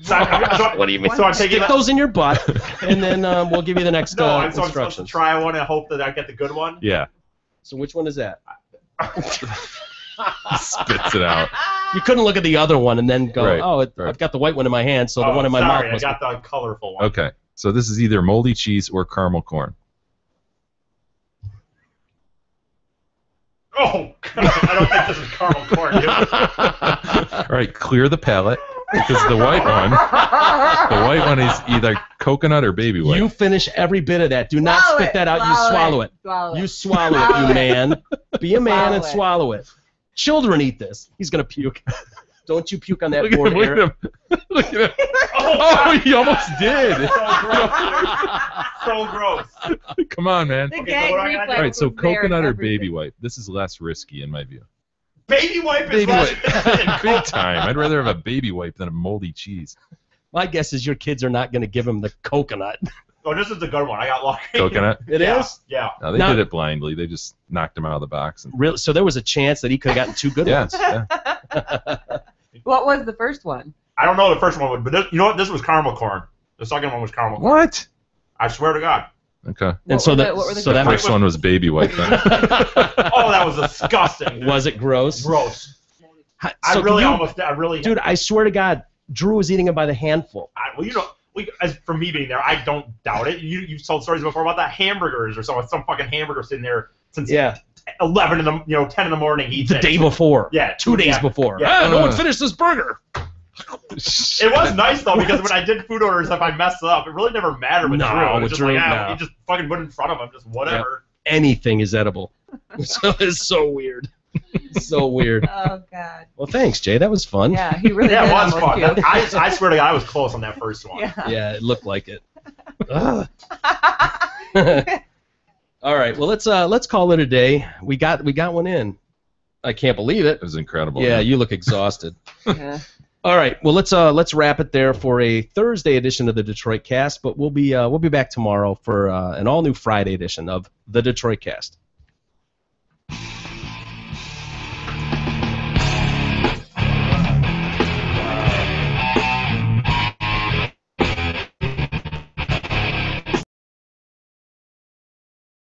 What do you mean? So I'm taking Stick those in your butt, and then we'll give you the next I'm supposed to instructions. try one and hope that I get the good one? Yeah. So which one is that? Spits it out. You couldn't look at the other one and then go, Right, oh, right. I've got the white one in my hand, so the one in my sorry, mouth must I got the colorful one. Okay. So this is either moldy cheese or caramel corn. Oh, God, I don't think this is caramel corn, dude. All right, clear the palate because the white one is either coconut or baby white. You finish every bit of that. Do not Swallow spit it, that out. You swallow it. Swallow it. You swallow it, Swallow you it. man. Be a man and Swallow swallow it. Children eat this. He's going to puke. Don't you puke on that Look at board, him, look Eric. at him. Look at him. Oh, Oh, he almost did. So gross, dude. So gross. Come on, man. The Okay, gag so what do I reflex gotta do? All right, so was there coconut or and baby everything. white? This is less risky in my view. Baby wipe is Baby less wipe. Big time. I'd rather have a baby wipe than a moldy cheese. My guess is your kids are not going to give him the coconut. Oh, this is the good one. I got lucky. Coconut? It is? Yeah. No, they Now- did it blindly. They just knocked him out of the box. And, Really? So there was a chance that he could have gotten 2 good yeah, ones. yeah. What was the first one? I don't know the first one, but this, you know what? This was caramel corn. The second one was caramel corn. What? I swear to God. Okay. And so that, what were the so The that good makes, first one was baby white then. Oh, that was disgusting. was it gross? Gross. So I can really you- almost. I really. Dude, I swear to God, Drew was eating it by the handful. Well, you know, as for me being there, I don't doubt it. You've told stories before about that hamburgers or some fucking hamburger sitting there since Yeah. 11 in the 10 in the morning. He The day before. Yeah, 2 days yeah, before. yeah. Ah, no one finished this burger. It was nice though because when I did food orders, if I messed up, it really never mattered with No, Drew. It was with just Drew, like, no. he just fucking went in front of him, just whatever. Anything is edible. So it's so weird. So weird. Oh God. Well, thanks, Jay. That was fun. Yeah, he really Yeah, did it was almost fun. puke. I swear to God, I was close on that first one. Yeah. Yeah, it looked like it. Ugh. All right. Well, let's call it a day. We got one in. I can't believe it. It was incredible. Yeah, you look exhausted. Yeah. All right. Well, let's wrap it there for a Thursday edition of the Detroit Cast. But we'll be back tomorrow for an all new Friday edition of the Detroit Cast.